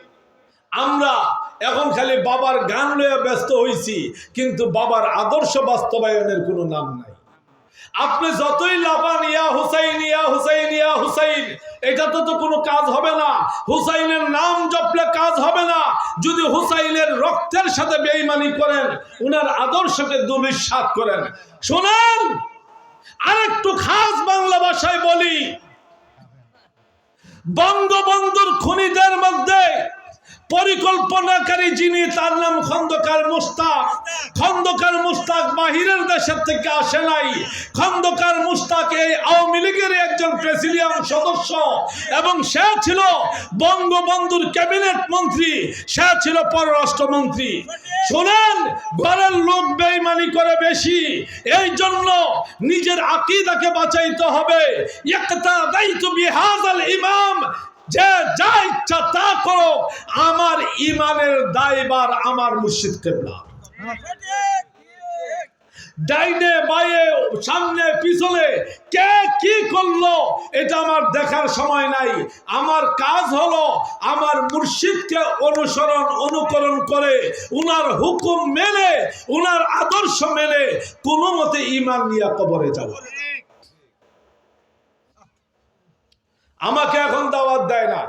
আমরা এখন খালি বাবার গান লইয়া ব্যস্ত হইছি, কিন্তু বাবার আদর্শ বাস্তবায়নের কোনো নাম নাই। আপনি যতই লাফান ইয়া হুসাইন ইয়া হুসাইন ইয়া হুসাইন, এটা তো কোনো কাজ হবে না। হুসাইনের নাম জপলে কাজ হবে না। যদি হুসাইনের রক্তের সাথে বেঈমানি করেন, উনার আদর্শকে দুর্বিশ্বাস করেন। শুনেন, আরেকটু খাস বাংলা ভাষায় বলি, বঙ্গবন্ধুর খুনিদের মধ্যে পরিকল্পনাকারী যিনি, তার নাম খন্দকার মুশতাক। খন্দকার মুশতাক বাহিরের দেশের থেকে আসে নাই। খন্দকার মুশতাক এই আওয়ামী লীগের একজন প্রেসিডিয়াম সদস্য, এবং সে ছিল বঙ্গবন্ধুর ক্যাবিনেট মন্ত্রী, সে ছিল পররাষ্ট্রমন্ত্রী। শুনেন, ঘরের লোক বেঈমানি করে বেশি, এই জন্য নিজের আকীদাকে বাঁচাইতে হবে। ইক্তাদাইতু বিহাযাল ইমাম, যে যা ইচ্ছা তা করো, আমার ইমানের দায়ভার আমার মুর্শিদ কিবলা। ডাইনে বায়ে সামনে পিছনে কে কি করলো এটা আমার দেখার সময় নাই। আমার কাজ হলো আমার মুর্শিদকে অনুসরণ অনুকরণ করে, উনার হুকুম মেনে, উনার আদর্শ মেনে কোনো মতে ঈমান নিয়ে কবরে যাওয়া। আমাকে এখন দাওয়াত দেয় না,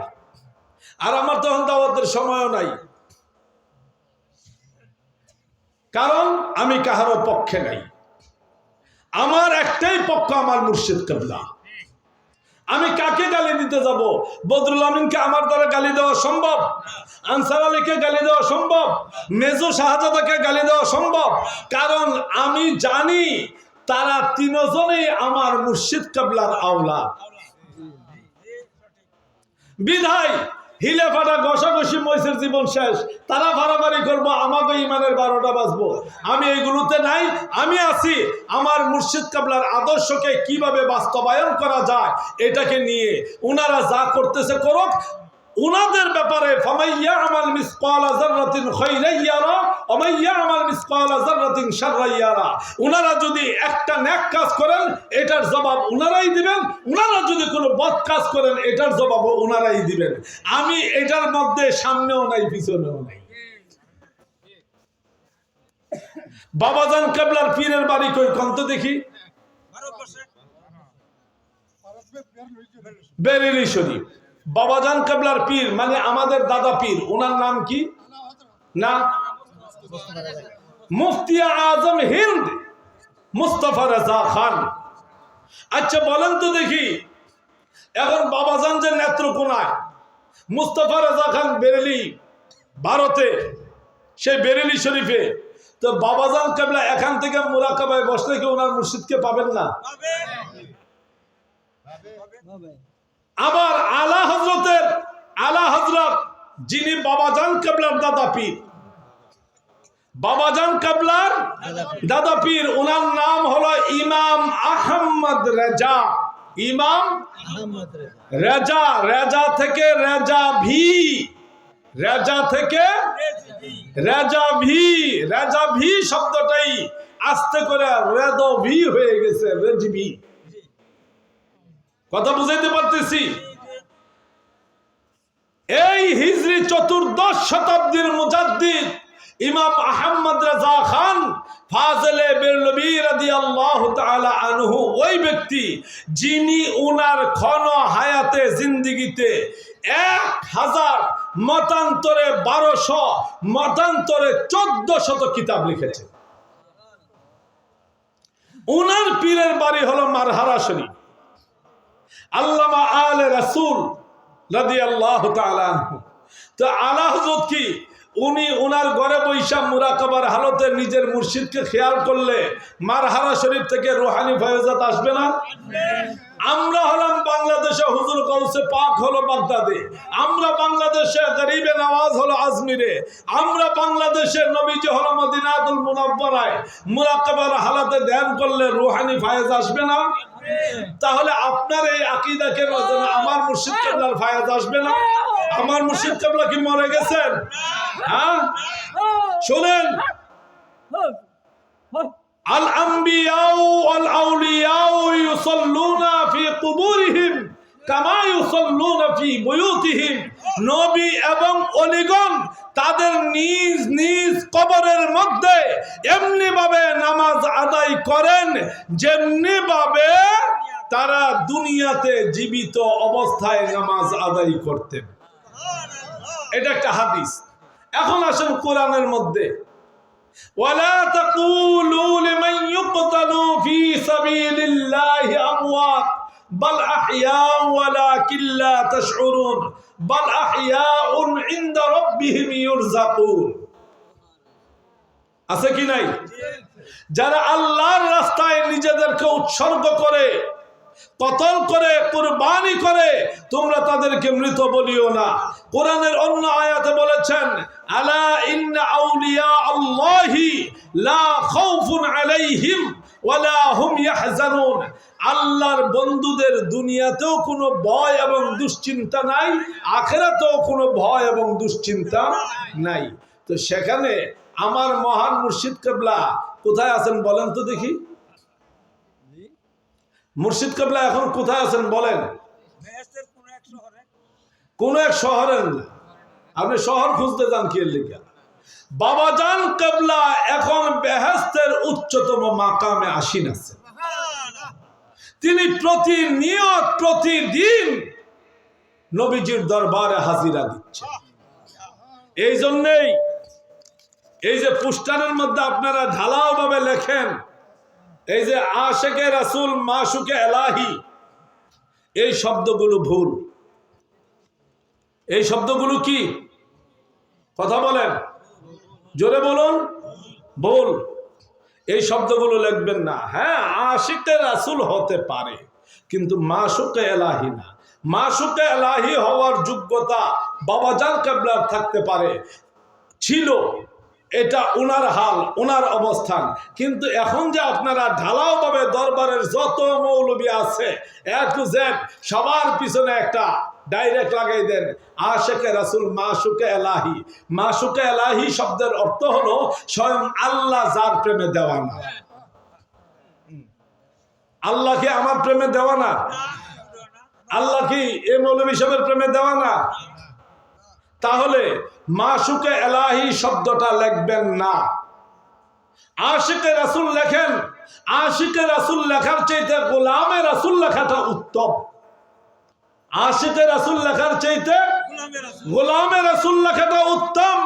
আর আমার তখন দাওয়াতের সময়ও নাই, কারণ আমি কাহারও পক্ষে নাই। আমার একটাই পক্ষ, আমার মুর্শিদ কিবলা। আমি কাকে গালি দিতে যাব? বদরুল আমিনকে আমার দ্বারা গালি দেওয়া সম্ভব? আনসার আলীকে গালি দেওয়া সম্ভব? মেজো শাহজাদাকে গালি দেওয়া সম্ভব? কারণ আমি জানি তারা 3 জনেই আমার মুর্শিদ কিবলার আওলাদ। বিধায় হিলে ফাটা ঘষাঘষি মহিষের জীবন শেষ। তারা ভাড়াবাড়ি করবো, আমাকে ইমানের 12টা বাজবো। আমি এইগুলোতে নাই। আমি আছি আমার মুর্শিদ কিবলার আদর্শকে কিভাবে বাস্তবায়ন করা যায় এটাকে নিয়ে। উনারা যা করতেছে করুক, উনাদের ব্যাপারে ফামাইয়া আমাল মিসকালা যাররাতিন খায়রান ইয়ারা ওয়া মাইয়া আমাল মিসকালা যাররাতিন শাররান ইয়ারা। উনারা যদি একটা নেক কাজ করেন এটার জবাব উনারাই দিবেন, উনারা যদি কোনো বদ কাজ করেন এটার জবাব উনারাই দিবেন। আমি এটার মধ্যে সামনেও নাই পিছনেও নাই। বাবাজান কিবলার পীরের বাড়ি কই কোন তো দেখি? বেরেলি শরীফ। বাবাজান কেবলার পীর মানে আমাদের দাদা পীর, ওনার নাম কি না? মুফতি আজম হিন্দ মুস্তাফা রাজা খান। আচ্ছা বলেন তো দেখি, এখন বাবাজান যে নেত্রকোনায়, মুস্তাফা রাজা খান বেরেলি ভারতে, সেই বেরেলি শরীফে, তো বাবাজান কেবলা এখান থেকে মুরাকাবায় বসলে কি ওনার মুর্শিদকে পাবেন না? আবার আলা হযরত যিনি বাবাজান কেবলার দাদা পীর, বাবাজান কেবলার দাদা পীর, ওনার নাম হলো ইমাম আহমদ রেজা। ইমাম রেজা, রেজা থেকে রেজা ভি, রেজা থেকে রেজা ভি, রেজা ভি শব্দটাই আস্তে করে রেদ ভি হয়ে গেছে, রেজভি। কথা বুঝাইতে পারতেছি? এই হিজরি 14 শতাব্দীর মুজাদ্দিদ ইমাম আহমদ রেজা খান ফাজলে বেরলভী রাদিয়াল্লাহু তাআলা আনহু, ওই ব্যক্তি যিনি উনার ক্ষণ হায়াতে জিন্দেগিতে 1000 মতান্তরে 1200 মতান্তরে 1400 কিতাব লিখেছে। উনার পীরের বাড়ি হলো মারহারা শরীফ। আল্লামা আলে রাসূল রাদিয়াল্লাহু তাআলা আনহু, তো আলা হযরত কি উনি ওনার ঘরে বৈশা মুরাকাবার হালতে নিজের মুর্শিদকে খেয়াল করলে মারহারা শরীফ থেকে রুহানি ফয়জাত আসবে না? আমরা হলাম বাংলাদেশে, হুজুর গাউসে পাক হলো বাগদাদে, আমরা বাংলাদেশে গরিবে নওয়াজ হলো আজমিরে, আমরা বাংলাদেশে নবীজি হলো মদিনাতুল মুনাওয়ারায়, মুরাকাবার হালতে ধ্যান করলে রুহানি ফয়জ আসবে না? তাহলে আপনার এই আকীদা কেন যে আমার মুর্শিদ কেবলার ফয়জ আসবে না? আমার মুর্শিদ কেবলা কি মরে গেছেন? হ্যাঁ, শুনেন, আল আম্বিয়াউ ওয়াল আউলিয়াউ ইউসাল্লুনা ফি কুবুরিহিম কামা ইউসাল্লুনা ফি বুয়ুতিহিম। নবী এবং ওলিগণ তাদের নিজ নিজ কবরের মধ্যে এমনি ভাবে নামাজ আদায় করেন যেমনি ভাবে তারা দুনিয়াতে জীবিত অবস্থায় নামাজ আদায় করতেন। এটা একটা হাদিস। এখন আসেন কোরআনের মধ্যে, ওয়ালা তাকুলু লিমান ইউকতালু ফি সাবিলিল্লাহি আমওয়াত বাল আহইয়া ওয়ালাকিন লা তাশউরুন বাল আহইয়াউন ইনদা রাব্বিহিম ইউরযাকুন। আছে কি নাই? যারা আল্লাহর রাস্তায় নিজেদেরকে উৎসর্গ করে, কতল করে, কুরবানি করে, তোমরা তাদেরকে মৃত বলিও না। কোরআনের অন্য আয়াতে বলেছেন, আলা ইন্না আউলিয়া আল্লাহি লা খাউফুন আলাইহিম ওয়ালা হুম ইয়াহজানুন। আল্লাহর বন্ধুদের দুনিয়াতেও কোনো ভয় এবং দুশ্চিন্তা নাই, আখিরাতেও কোনো ভয় এবং দুশ্চিন্তা নাই। তো সেখানে আমার মহান মুর্শিদ কেবলা কোথায় আছেন বলেন তো দেখি? মুর্শিদ কেবলা এখন কোথায় আছেন বলেন? কোন এক শহরের না, আপনি শহর খুঁজতে যান কি লিখা? বাবাজান কেবলা এখন বেহেশতের উচ্চতম মাকামে আসীন আছে। তিনি প্রতিনিয়ত প্রতিদিন নবীজির দরবারে হাজিরা দিচ্ছে। এই জন্যই এই যে পোস্টারের মধ্যে আপনারা ঢালাও ভাবে লেখেন, এই যে আশেকে রাসূল মাশুকে এলাহি, এই শব্দগুলো ভুল। এই শব্দগুলো কি? কথা বলেন, জোরে বলুন, ভুল। এই শব্দগুলো লিখবেন না। হ্যাঁ, আশিকে রাসূল হতে পারে, কিন্তু মাশুকে এলাহি না। মাশুকে এলাহি হওয়ার যোগ্যতা বাবাজান কেবলার থাকতে পারে, ছিল, এটা ওনার হাল, ওনার অবস্থান। কিন্তু এখন যে আপনারা ঢালাও ভাবে দরবারের যত মৌলবী আছে এ টু জেড সবার পিছনে একটা ডাইরেক্ট লাগাই দেন আশেকে রাসূল মাশুকে এলাহি। মাশুকে এলাহি শব্দের অর্থ হলো স্বয়ং আল্লাহ যার প্রেমে দেওয়ানা। আল্লাহ কি আমার প্রেমে দেওয়ানা? আল্লাহ কি এই মৌলবী সাহেবের প্রেমে দেওয়ানা? তাহলে মাশুকে এলাহি শব্দটা লিখবেন না, আশিকে রাসূল লেখেন। আশিকে রাসূল লেখার চাইতে গোলামে রাসূল লেখাটা উত্তম। আশিকে রাসূল লেখার চাইতে গোলামে রাসূল লেখাটা উত্তম।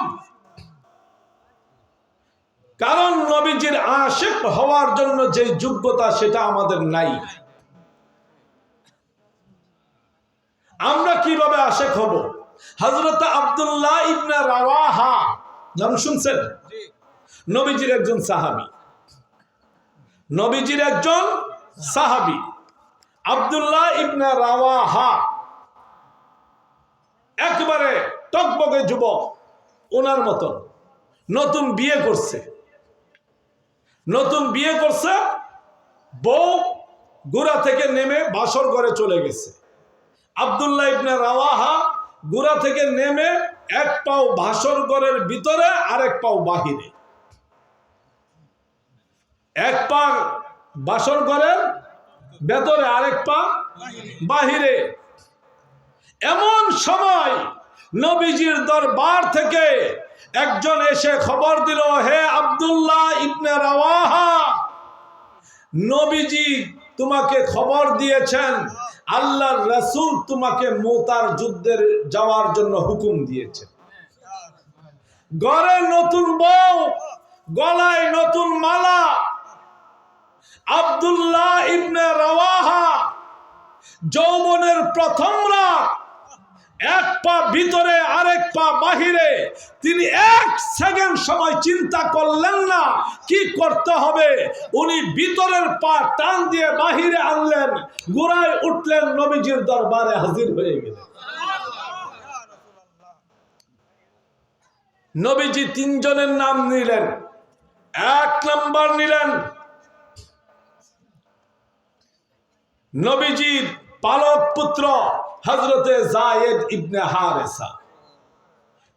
কারণ নবীজির আশিক হওয়ার জন্য যে যোগ্যতা সেটা আমাদের নাই। আমরা কিভাবে আশিক হব? হযরত আব্দুল্লাহ ইবনে রাওয়াহা নাম শুনছেন? নবীজির একজন সাহাবী, নবীজির একজন সাহাবী আব্দুল্লাহ ইবনে রাওয়াহা একবারে টকবকে যুবক, ওনার মতন নতুন বিয়ে করছে, বউ গুড়া থেকে নেমে বাসর ঘরে চলে গেছে। আব্দুল্লাহ ইবনে রাওয়াহা গুড়া থেকে নেমে এক পাও বাসর ঘরের ভিতরে আরেক পাও বাহিরে, এক পা বাসর ঘরের ভেতরে আরেক পা বাহিরে। এমন সময় নবীজির দরবার থেকে একজন এসে খবর দিল, হে আব্দুল্লাহ ইবনে রাওয়াহা, নবীজি তোমাকে খবর দিয়েছেন আল্লাহর রাসূল তোমাকে মুতার যুদ্ধে যাওয়ার জন্য হুকুম দিয়েছে। ঘরে নতুন বউ, গলায় নতুন মালা। আব্দুল্লাহ ইবনে রাওয়াহা যৌবনের প্রথম রাত, এক পা ভিতরে আরেক পা বাহিরে। তিনি এক সেকেন্ড সময় চিন্তা করলেন না কি করতে হবে। উনি ভিতরের পা টান দিয়ে বাহিরে আনলেন, ঘোড়ায় উঠলেন, নবীজির দরবারে হাজির হয়ে গেলেন। নবীজি তিনজনের নাম নিলেন। এক নম্বর নিলেন নবীজির পালক পুত্র হযরতে যায়েদ ইবনে হারেসা,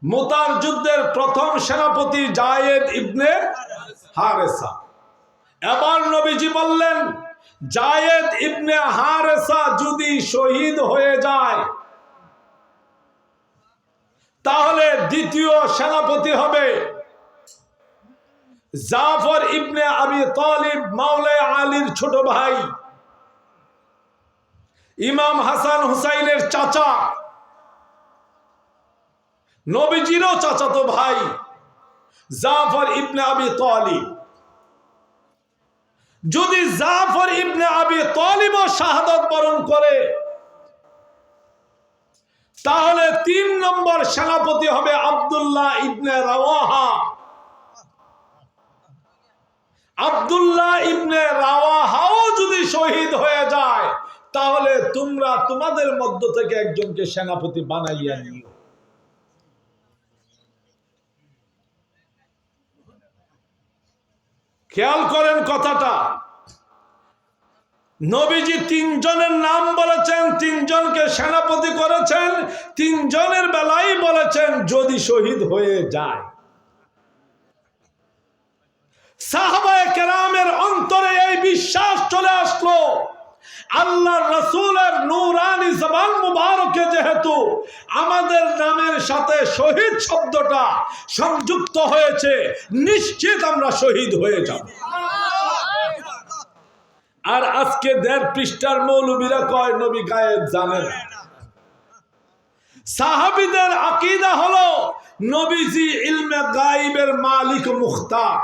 মুতার যুদ্ধের প্রথম সেনাপতি যায়েদ ইবনে হারেসা। এবার নবীজি বললেন, যায়েদ ইবনে হারেসা যদি শহীদ হয়ে যায় তাহলে দ্বিতীয় সেনাপতি হবে জাফর ইবনে আবি তালিব, মাওলানা আলীর ছোট ভাই, ইমাম হাসান হুসাইনের চাচা, নবীজিরও চাচাতো ভাই জাফর ইবনে আবি তালিব। যদি জাফর ইবনে আবি তালিবও শাহাদাত বরণ করে তাহলে 3 নম্বর সেনাপতি হবে আব্দুল্লাহ ইবনে রাওয়াহা। আব্দুল্লাহ ইবনে রাওয়াহাও যদি শহীদ হয়ে যায় তাহলে তোমরা তোমাদের মধ্য থেকে একজনকে সেনাপতি বানাইয়া নিও। খেয়াল করেন কথাটা। নবীজি তিনজনের নাম বলেছেন, তিনজনকে সেনাপতি করেছেন, তিনজনের বেলায় বলেছেন যদি শহীদ হয়ে যায়। সাহাবায়ে কেরামের অন্তরে এই বিশ্বাস চলে আসলো, আল্লাহর রাসূলের নূরানি জবান মুবারকে যেহেতু আমাদের নামের সাথে শহীদ শব্দটা সংযুক্ত হয়েছে, নিশ্চিত আমরা শহীদ হয়ে যাব। আর আজকে 1.5 পৃষ্ঠার মৌলবীরা কয় নবী গায়েব জানে না। সাহাবীদের আকীদা হলো নবীজি ইলমে গায়েবের মালিক মুখতার।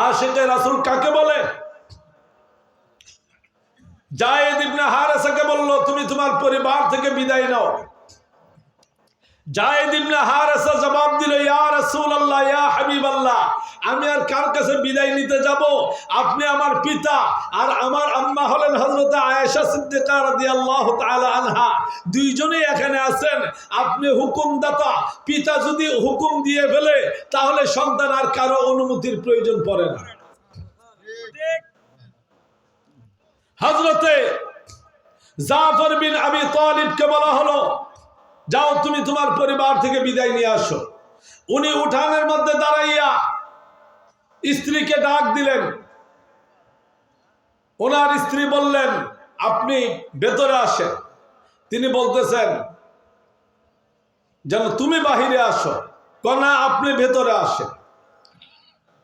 আশিকে রাসূল কাকে বলে? যায়েদ ইবনে হারেসাকে বলল তুমি তোমার পরিবার থেকে বিদায় নাও। যায়েদ ইবনে হারেসা জবাব দিল, ইয়া রাসূলুল্লাহ, ইয়া হাবিবাল্লাহ, আমি আর কার কাছে বিদায় নিতে যাব? আপনি আমার পিতা আর আমার আম্মা হলেন হযরত আয়েশা সিদ্দিকা রাদিয়াল্লাহু তাআলা আনহা, দুইজনেই এখানে আছেন। আপনি হুকুমদাতা, পিতা যদি হুকুম দিয়ে ফেলে তাহলে সন্তান আর কারো অনুমতির প্রয়োজন পড়ে না। হযরতে জাফর বিন আবি তালিবকে বলা হলো, যাও তুমি তোমার পরিবার থেকে বিদায় নিয়ে আসো। উনি উঠানের মধ্যে দাঁড়াইয়া স্ত্রীকে ডাক দিলেন। ওনার স্ত্রী বললেন, আপনি ভেতরে আসেন। তিনি বলতেছেন যেন তুমি বাহিরে আসো, না আপনি ভেতরে আসেন।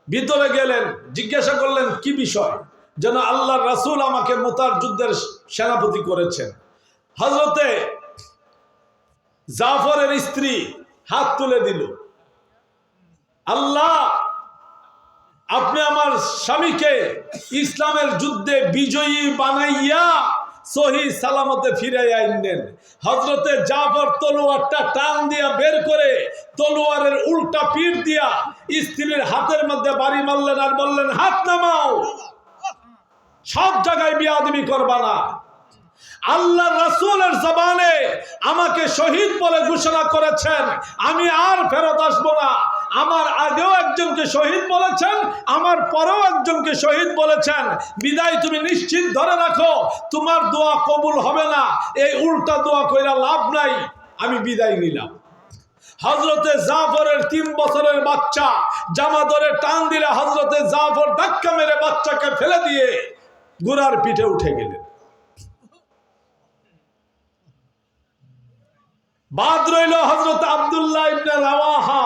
ভিতরে গেলেন, জিজ্ঞাসা করলেন কি বিষয়? যেন আল্লাহর রাসূল আমাকে মুতার যুদ্ধের সেনাপতি করেছেন। হযরতে জাফরের স্ত্রী হাত তুলে দিল, আল্লাহ আপনি আমার স্বামীকে ইসলামের যুদ্ধে বিজয়ী বানাইয়া সহি সালামতে ফিরাইয়া আনলেন। হযরতে জাফর তলোয়ারটা টান দিয়া বের করে তলোয়ারের উল্টা পিঠ দিয়া স্ত্রীর হাতের মধ্যে বাড়ি মারলেন আর বললেন, হাত নামাও, সব জায়গায় বিয়াদবি করবা না। আল্লাহ রাসূলের জবানে আমাকে শহীদ বলে ঘোষণা করেছেন, আমি আর ফেরত আসবো না। আমার আগেও একজনকে শহীদ বলেছেন, আমার পরেও একজনকে শহীদ বলেছেন। বিদায় তুমি নিশ্চিত ধরে রাখো, তোমার দোয়া কবুল হবে না, এই উল্টা দোয়া কইরা লাভ নাই। আমি বিদায় নিলাম। হযরতে জাফরের 3 বছরের বাচ্চা জামা ধরে টান দিলে হযরতে জাফর ধাক্কা মেরে বাচ্চাকে ফেলে দিয়ে ঘোড়ার পিঠে উঠে গেলেন। বাদ রইল হযরত আব্দুল্লাহ ইবনে রাওয়াহা।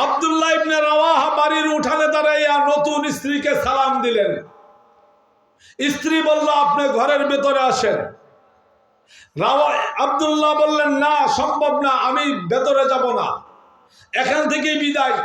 আব্দুল্লাহ ইবনে রাওয়াহা বাড়ির উঠানে দাঁড়াইয়া নতুন স্ত্রীকে সালাম দিলেন। স্ত্রী বলল, আপনি ঘরের ভেতরে আসেন। আব্দুল্লাহ বললেন, না সম্ভব না, আমি ভেতরে যাব না, এখান থেকেই বিদায়।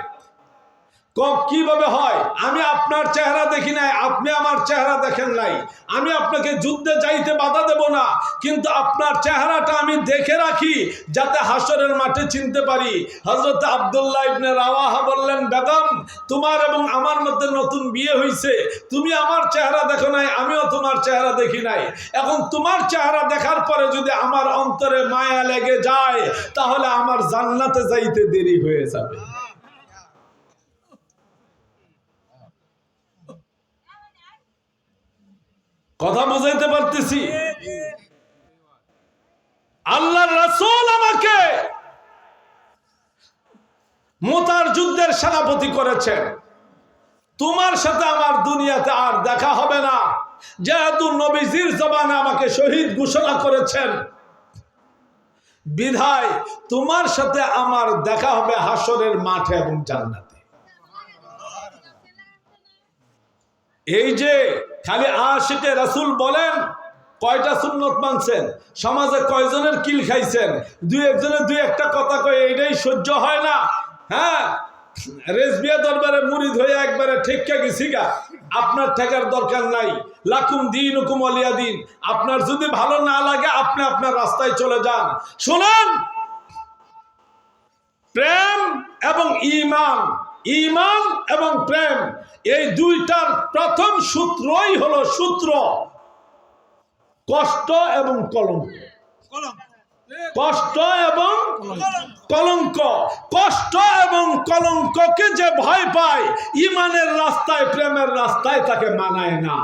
কিভাবে হয়? আমি আপনার চেহারা দেখি নাই, আপনি আমার চেহারা দেখেন নাই। আমি আপনাকে যুদ্ধে যাইতে বাধা দেব না, কিন্তু আপনার চেহারাটা আমি দেখে রাখি যাতে হাসরের মাঠে চিনতে পারি। হযরত আব্দুল্লাহ ইবনে রাওয়াহা বললেন, বেগম তোমার এবং আমার মধ্যে নতুন বিয়ে হয়েছে, তুমি আমার চেহারা দেখো নাই, আমিও তোমার চেহারা দেখি নাই। এখন তোমার চেহারা দেখার পরে যদি আমার অন্তরে মায়া লেগে যায়, তাহলে আমার জান্নাতে যাইতে দেরি হয়ে যাবে। কথা বুঝাইতে পারতেছি? আল্লাহর রাসূল আমাকে মুতার যুদ্ধের সেনাপতি করেছেন। তোমার সাথে আমার দুনিয়াতে আর দেখা হবে না, যেহেতু নবীজির জবানে আমাকে শহীদ ঘোষণা করেছেন, বিধায় তোমার সাথে আমার দেখা হবে হাসরের মাঠে এবং জান্নাতে। এই যে খালি আশিকে রাসূল বলেন, কয়টা সুন্নত মানছেন, সমাজে কয়জনের কিল খাইছেন, দুই একজনের দুই একটা কথা কয়, এইটাই সহ্য হয় না। হ্যাঁ, রেজবিয়া দরবারে মুরিদ হয়ে একবারে ঠেক্কা গেছি গা, আপনার ঠেকার দরকার নাই। লাকুম দীনুকুম ওয়ালিয়া দিন। আপনার যদি ভালো না লাগে আপনি আপনার রাস্তায় চলে যান। শুনুন, প্রেম এবং ঈমান, ঈমান এবং প্রেম, এই দুইটার প্রথম সূত্রই হলো সূত্র কষ্ট এবং কলঙ্ক। কষ্ট এবং কলঙ্ক। কষ্ট এবং কলঙ্ককে যে ভয় পায়, ঈমানের রাস্তায় প্রেমের রাস্তায় তাকে মানায় না।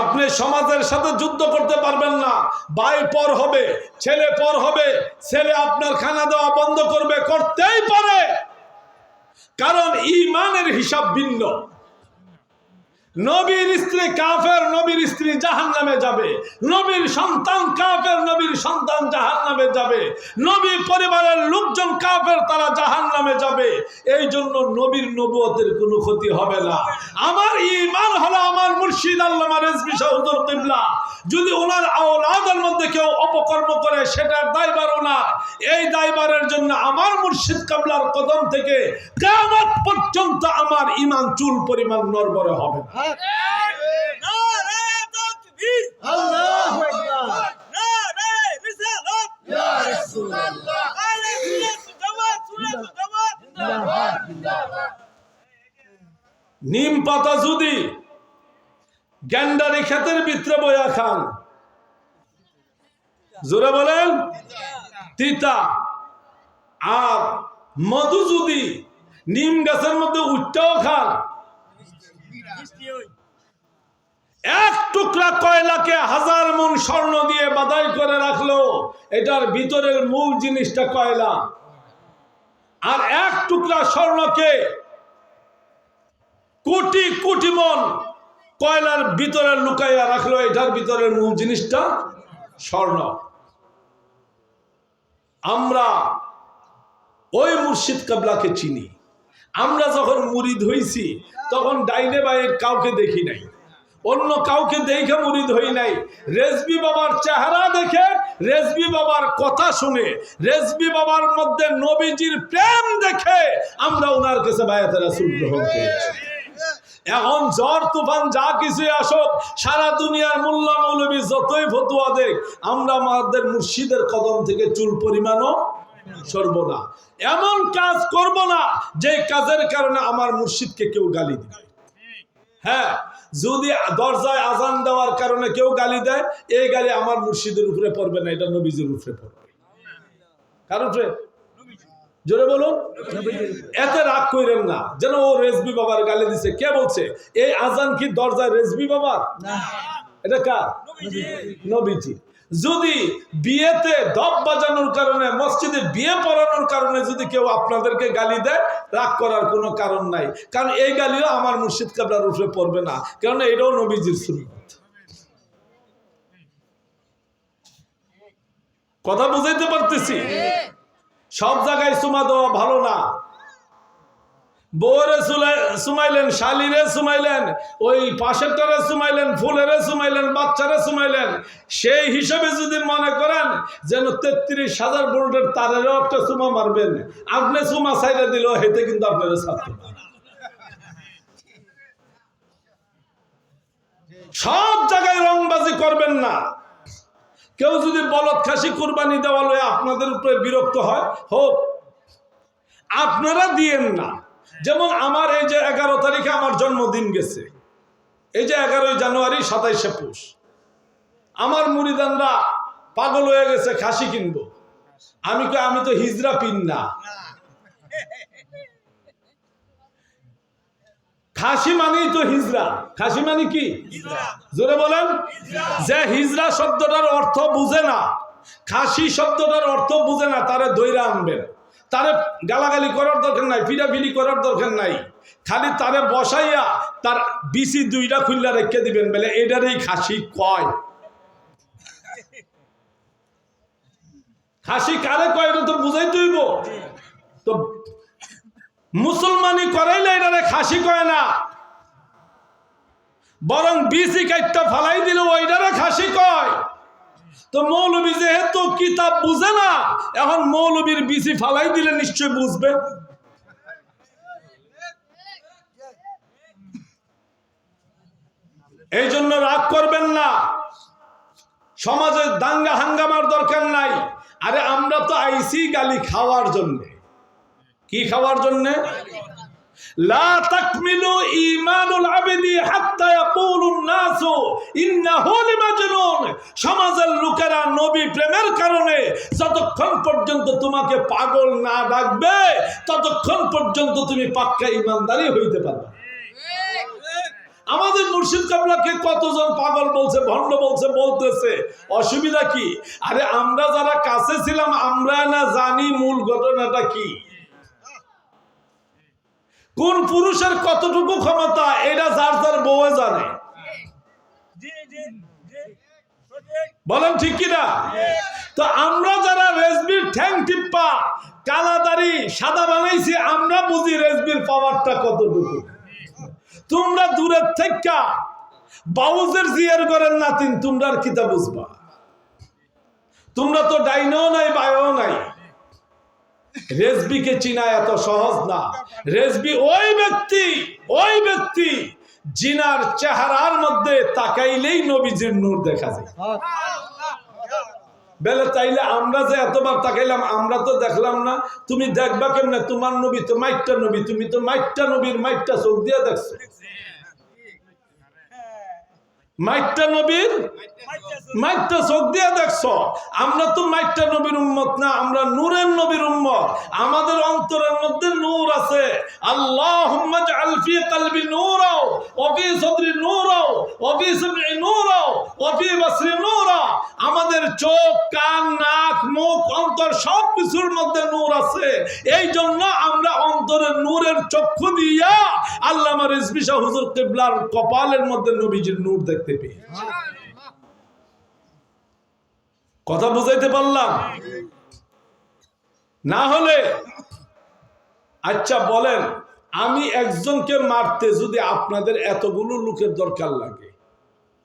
আপনি সমাজের সাথে যুদ্ধ করতে পারবেন না। ভাই পর হবে, ছেলে পর হবে, ছেলে আপনার খানা দেওয়া বন্ধ করবে, করতেই পারে, কারণ ঈমানের হিসাব ভিন্ন। নবীর স্ত্রী কাফের, নবীর স্ত্রী জাহান্নামে যাবে। নবীর সন্তান কাফের, নবীর সন্তান জাহান্নামে যাবে। নবীর পরিবারের লোকজন কাফের, তারা জাহান্নামে যাবে। এই জন্য নবীর নবুয়তের কোনো ক্ষতি হবে না। আমার ঈমান হলো আমার মুর্শিদ আল্লামা রেজভী শাহ হুজুর কিবলা। যদি ওনার আওলাদের মধ্যে কেউ অপকর্ম করে, সেটার দায়ভার ওনার। এই দায়ভারের জন্য আমার মুর্শিদ কিবলার কদম থেকে কিয়ামত পর্যন্ত আমার ঈমান চুল পরিমাণ নড়বড়ে হবে না। নিম পাতা যদি গ্যান্ডারি ক্ষেতের ভিতরে বয়া খান, জোরে বলেন, তিতা। আর মধু যদি নিম গাছের মধ্যে উঠতেও খান, এক টুকরা কয়লাকে 1000 মণ স্বর্ণ দিয়ে বাধাই করে রাখলো, এটার ভিতরের মূল জিনিসটা কয়লা। আর এক টুকরা স্বর্ণকে কোটি কোটি মণ কয়লার ভিতরে লুকাইয়া রাখলো, এটার ভিতরের মূল জিনিসটা স্বর্ণ। আমরা ওই মুর্শিদ কিবলাকে চিনি। আমরা যখন মুরিদ হইছি তখন ডাইনে বাইরে কাউকে দেখি নাই, অন্য কাউকে দেখে মুরিদ হই নাই। রেজবি বাবার চেহারা দেখে, রেজবি বাবার কথা শুনে, রেজবি বাবার মধ্যে নবীজির প্রেম দেখে আমরা ওনার কাছে বায়াতে রাসূল গ্রহণ করেছি। এখন ঝড় তুফান যা কিছু আসুক, সারা দুনিয়ার মোল্লা মৌলবী যতই ফতুয়া দেখ, আমরা আমাদের মুর্শিদের কদম থেকে চুল পরিমাণও সরব না। এমন কাজ করব না যে কাজের কারণে আমার মুর্শিদকে কেউ গালি দিবে। হ্যাঁ, যদি দরজায় আজান দেওয়ার কারণে কেউ গালি দেয়, এই গালি আমার মুর্শিদের উপরে পড়বে না, এটা নবীজির উপরে পড়বে। কার উপরে? জোরে বলুন। এতে রাগ কইরেন না যেন ও রেজবি বাবার গালি দিছে। কে বলছে? এই আজান কি দরজায় রেজবি বাবার? এটা কার? নবীজি। যদি বিয়েতে দপ বাজানোর কারণে, মসজিদে বিয়ে পড়ানোর কারণে যদি কেউ আপনাদেরকে গালি দেয়, রাগ করার কোনো কারণ নাই, কারণ এই গালিও আমার মুর্শিদ কাবলার উপরে পড়বে না, কারণ এটাও নবীজির সুন্নাত। কথা বুঝাইতে পারতেছি? সব জায়গায় চুমা দেওয়া ভালো না। বউরে চুমাইলেন, শালিরে চুমাইলেন, ওই পাশেরটারে চুমাইলেন, ফুলেরে চুমাইলেন, বাচ্চারে চুমাইলেন, সেই হিসাবে যদি মনে করেন যেন ৩৩,০০০ ভোল্টের তারেরও একটা চুমা মারবেন, আপনি চুমা ছাইড়ে দিল, হেতে কিন্তু আপনারা ছাড়তে পারেন। সব জায়গায় রংবাজি করবেন না। কেউ যদি বলদ খাসি কুরবানি দেওয়া লয়ে আপনাদের উপরে বিরক্ত হয়, হোক, আপনারা দিয়েন না। যেমন আমার এই যে 11 তারিখে আমার জন্মদিন গেছে, এই যে 11 জানুয়ারি 27শে পৌষ, আমার মুরিদানরা পাগল হয়ে গেছে খাসি কিনবো। আমি তো হিজরা পিন না। খাসি মানেই তো হিজরা। খাসি মানে কি? জোরে বলেন। যে হিজরা শব্দটার অর্থ বুঝে না, খাসি শব্দটার অর্থ বুঝে না, তারে দইরা আনবেন। তারে গালাগালি করার দরকার নাই, ফিরাফিরি করার দরকার নাই, খালি তারে বসাইয়া তার বিসি 2টা খুললা রেখে দিবেন, বলে এটারই খাসি কয়। খাসি কারে কয় এটা তো বুঝাইতে হইব। তো মুসলমানি করাইলে এটারে খাসি কয় না, বরং বিসি কাইটটা ফালাই দিল ওইটারে খাসি কয়। তো মৌলবী যেহেতু কিতাব বুঝে না, এখন মৌলবীর বিসি ফালাই দিলে নিশ্চয় বুঝবে। এই জন্য রাগ করবেন না, সমাজে দাঙ্গা হাঙ্গামার দরকার নাই। আরে আমরা তো আইসি গালি খাওয়ার জন্য। কি খাওয়ার জন্য? লা তাকমিলু ঈমানুল আবদি হাত্তা ইয়াকুলুন নাসু ইন্নাহু লিমাজনুন। সমাজের লোকেরা নবী প্রেমের কারণে যতক্ষণ পর্যন্ত তোমাকে পাগল না ডাকবে, ততক্ষণ পর্যন্ত তুমি পাক্কা ঈমানদারই হইতে পারবে। আমাদের মুর্শিদ কাবলাকে কতজন পাগল বলছে, ভণ্ড বলছে, বলতেছে, অসুবিধা কি? আরে আমরা যারা কাছে ছিলাম, আমরা না জানি মূল ঘটনাটা কি, কোন পুরুষের কতটুকু ক্ষমতা, এটা যার যার বউয়ে জানে। বলেন ঠিক কিনা? তো আমরা যারা রেজবির ঠ্যাং টিপ্পা কালাদারি সাদা বানাইছি, আমরা বুঝি রেজবির পাওয়ারটা কতটুকু। তোমরা দূরের থেকে বাউজের জিয়ার করেন নাতিন, তোমরা আর কিতা বুঝবা? তোমরা তো ডাইনও নাই, বায়ও নাই। রেজবিকে চিনা এত সহজ না। রেজবি ওই ব্যক্তি জিনার চেহারার মধ্যে তাকাইলেই নবীজির নূর দেখা যায়। বেলে তাইলে আমরা যে এতবার তাকাইলাম, আমরা তো দেখলাম না। তুমি দেখবা কেমনে? তোমার নবী তো মাইটটা নবী, তুমি তো মাইটটা নবীর মাইটটা চোখ দিয়ে দেখছো। মাইটটা নবীর মাইটটা চোখ দিয়ে দেখছো। আমরা তো মাইটটা নবীর উম্মত না, আমরা নূরের নবীর উম্মত। আমাদের অন্তরের মধ্যে নূর আছে। আল্লাহুম্মা জাআল ফি কলবি নূরা ওয়া ফি সাদরি নূরা ওয়া ফি সামঈ নূরা ওয়া ফি বাসরি নূরা। আমাদের চোখ, কান, নাক, মুখ, অন্তর সব কিছুর মধ্যে নূর আছে। এই জন্য আমরা অন্তরের নূরের চক্ষু দিয়া আল্লামা রিজভী শাহ হুজুর কিবলার কপালের মধ্যে নবীজির নূর দেখতে পেয়ে। কথা বুঝাইতে পারলাম? না হলে আচ্ছা বলেন, আমি একজনকে মারতে যদি আপনাদের এতগুলো লোকের দরকার লাগে,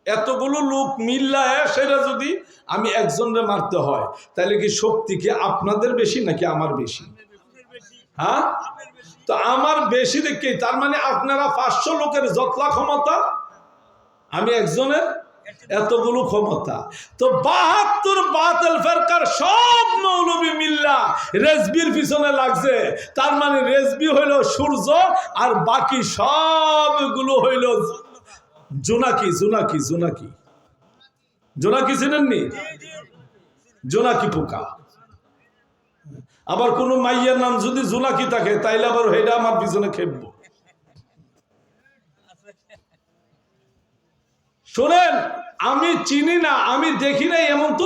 এতগুলো লোক মিল্লায় সেটা যদি আমি একজনকে মারতে হয়, তাহলে কি শক্তি কি আপনাদের বেশি নাকি আমার বেশি? হ্যাঁ, তো আমার বেশি দেখে তার মানে আপনারা 500 লোকের যতলা ক্ষমতা, আমি একজনের এতগুলো ক্ষমতা। তো 72 বাতিল ফেরকার সব মৌলবী মিল্লা রেজবির পিছনে লাগছে। তার মানে রেজবি হইল সূর্য আর বাকি সবগুলো হইল জোনাকি। জোনাকি জোনাকি জোনাকি চিনেননি? জোনাকি পোকা। আবার কোন মাইয়ের নাম যদি জোনাকি থাকে তাইলে আবার হেডা আমার পিছনে খেপবো। শোনেন, আমি চিনি না, আমি দেখি নাই এমন তো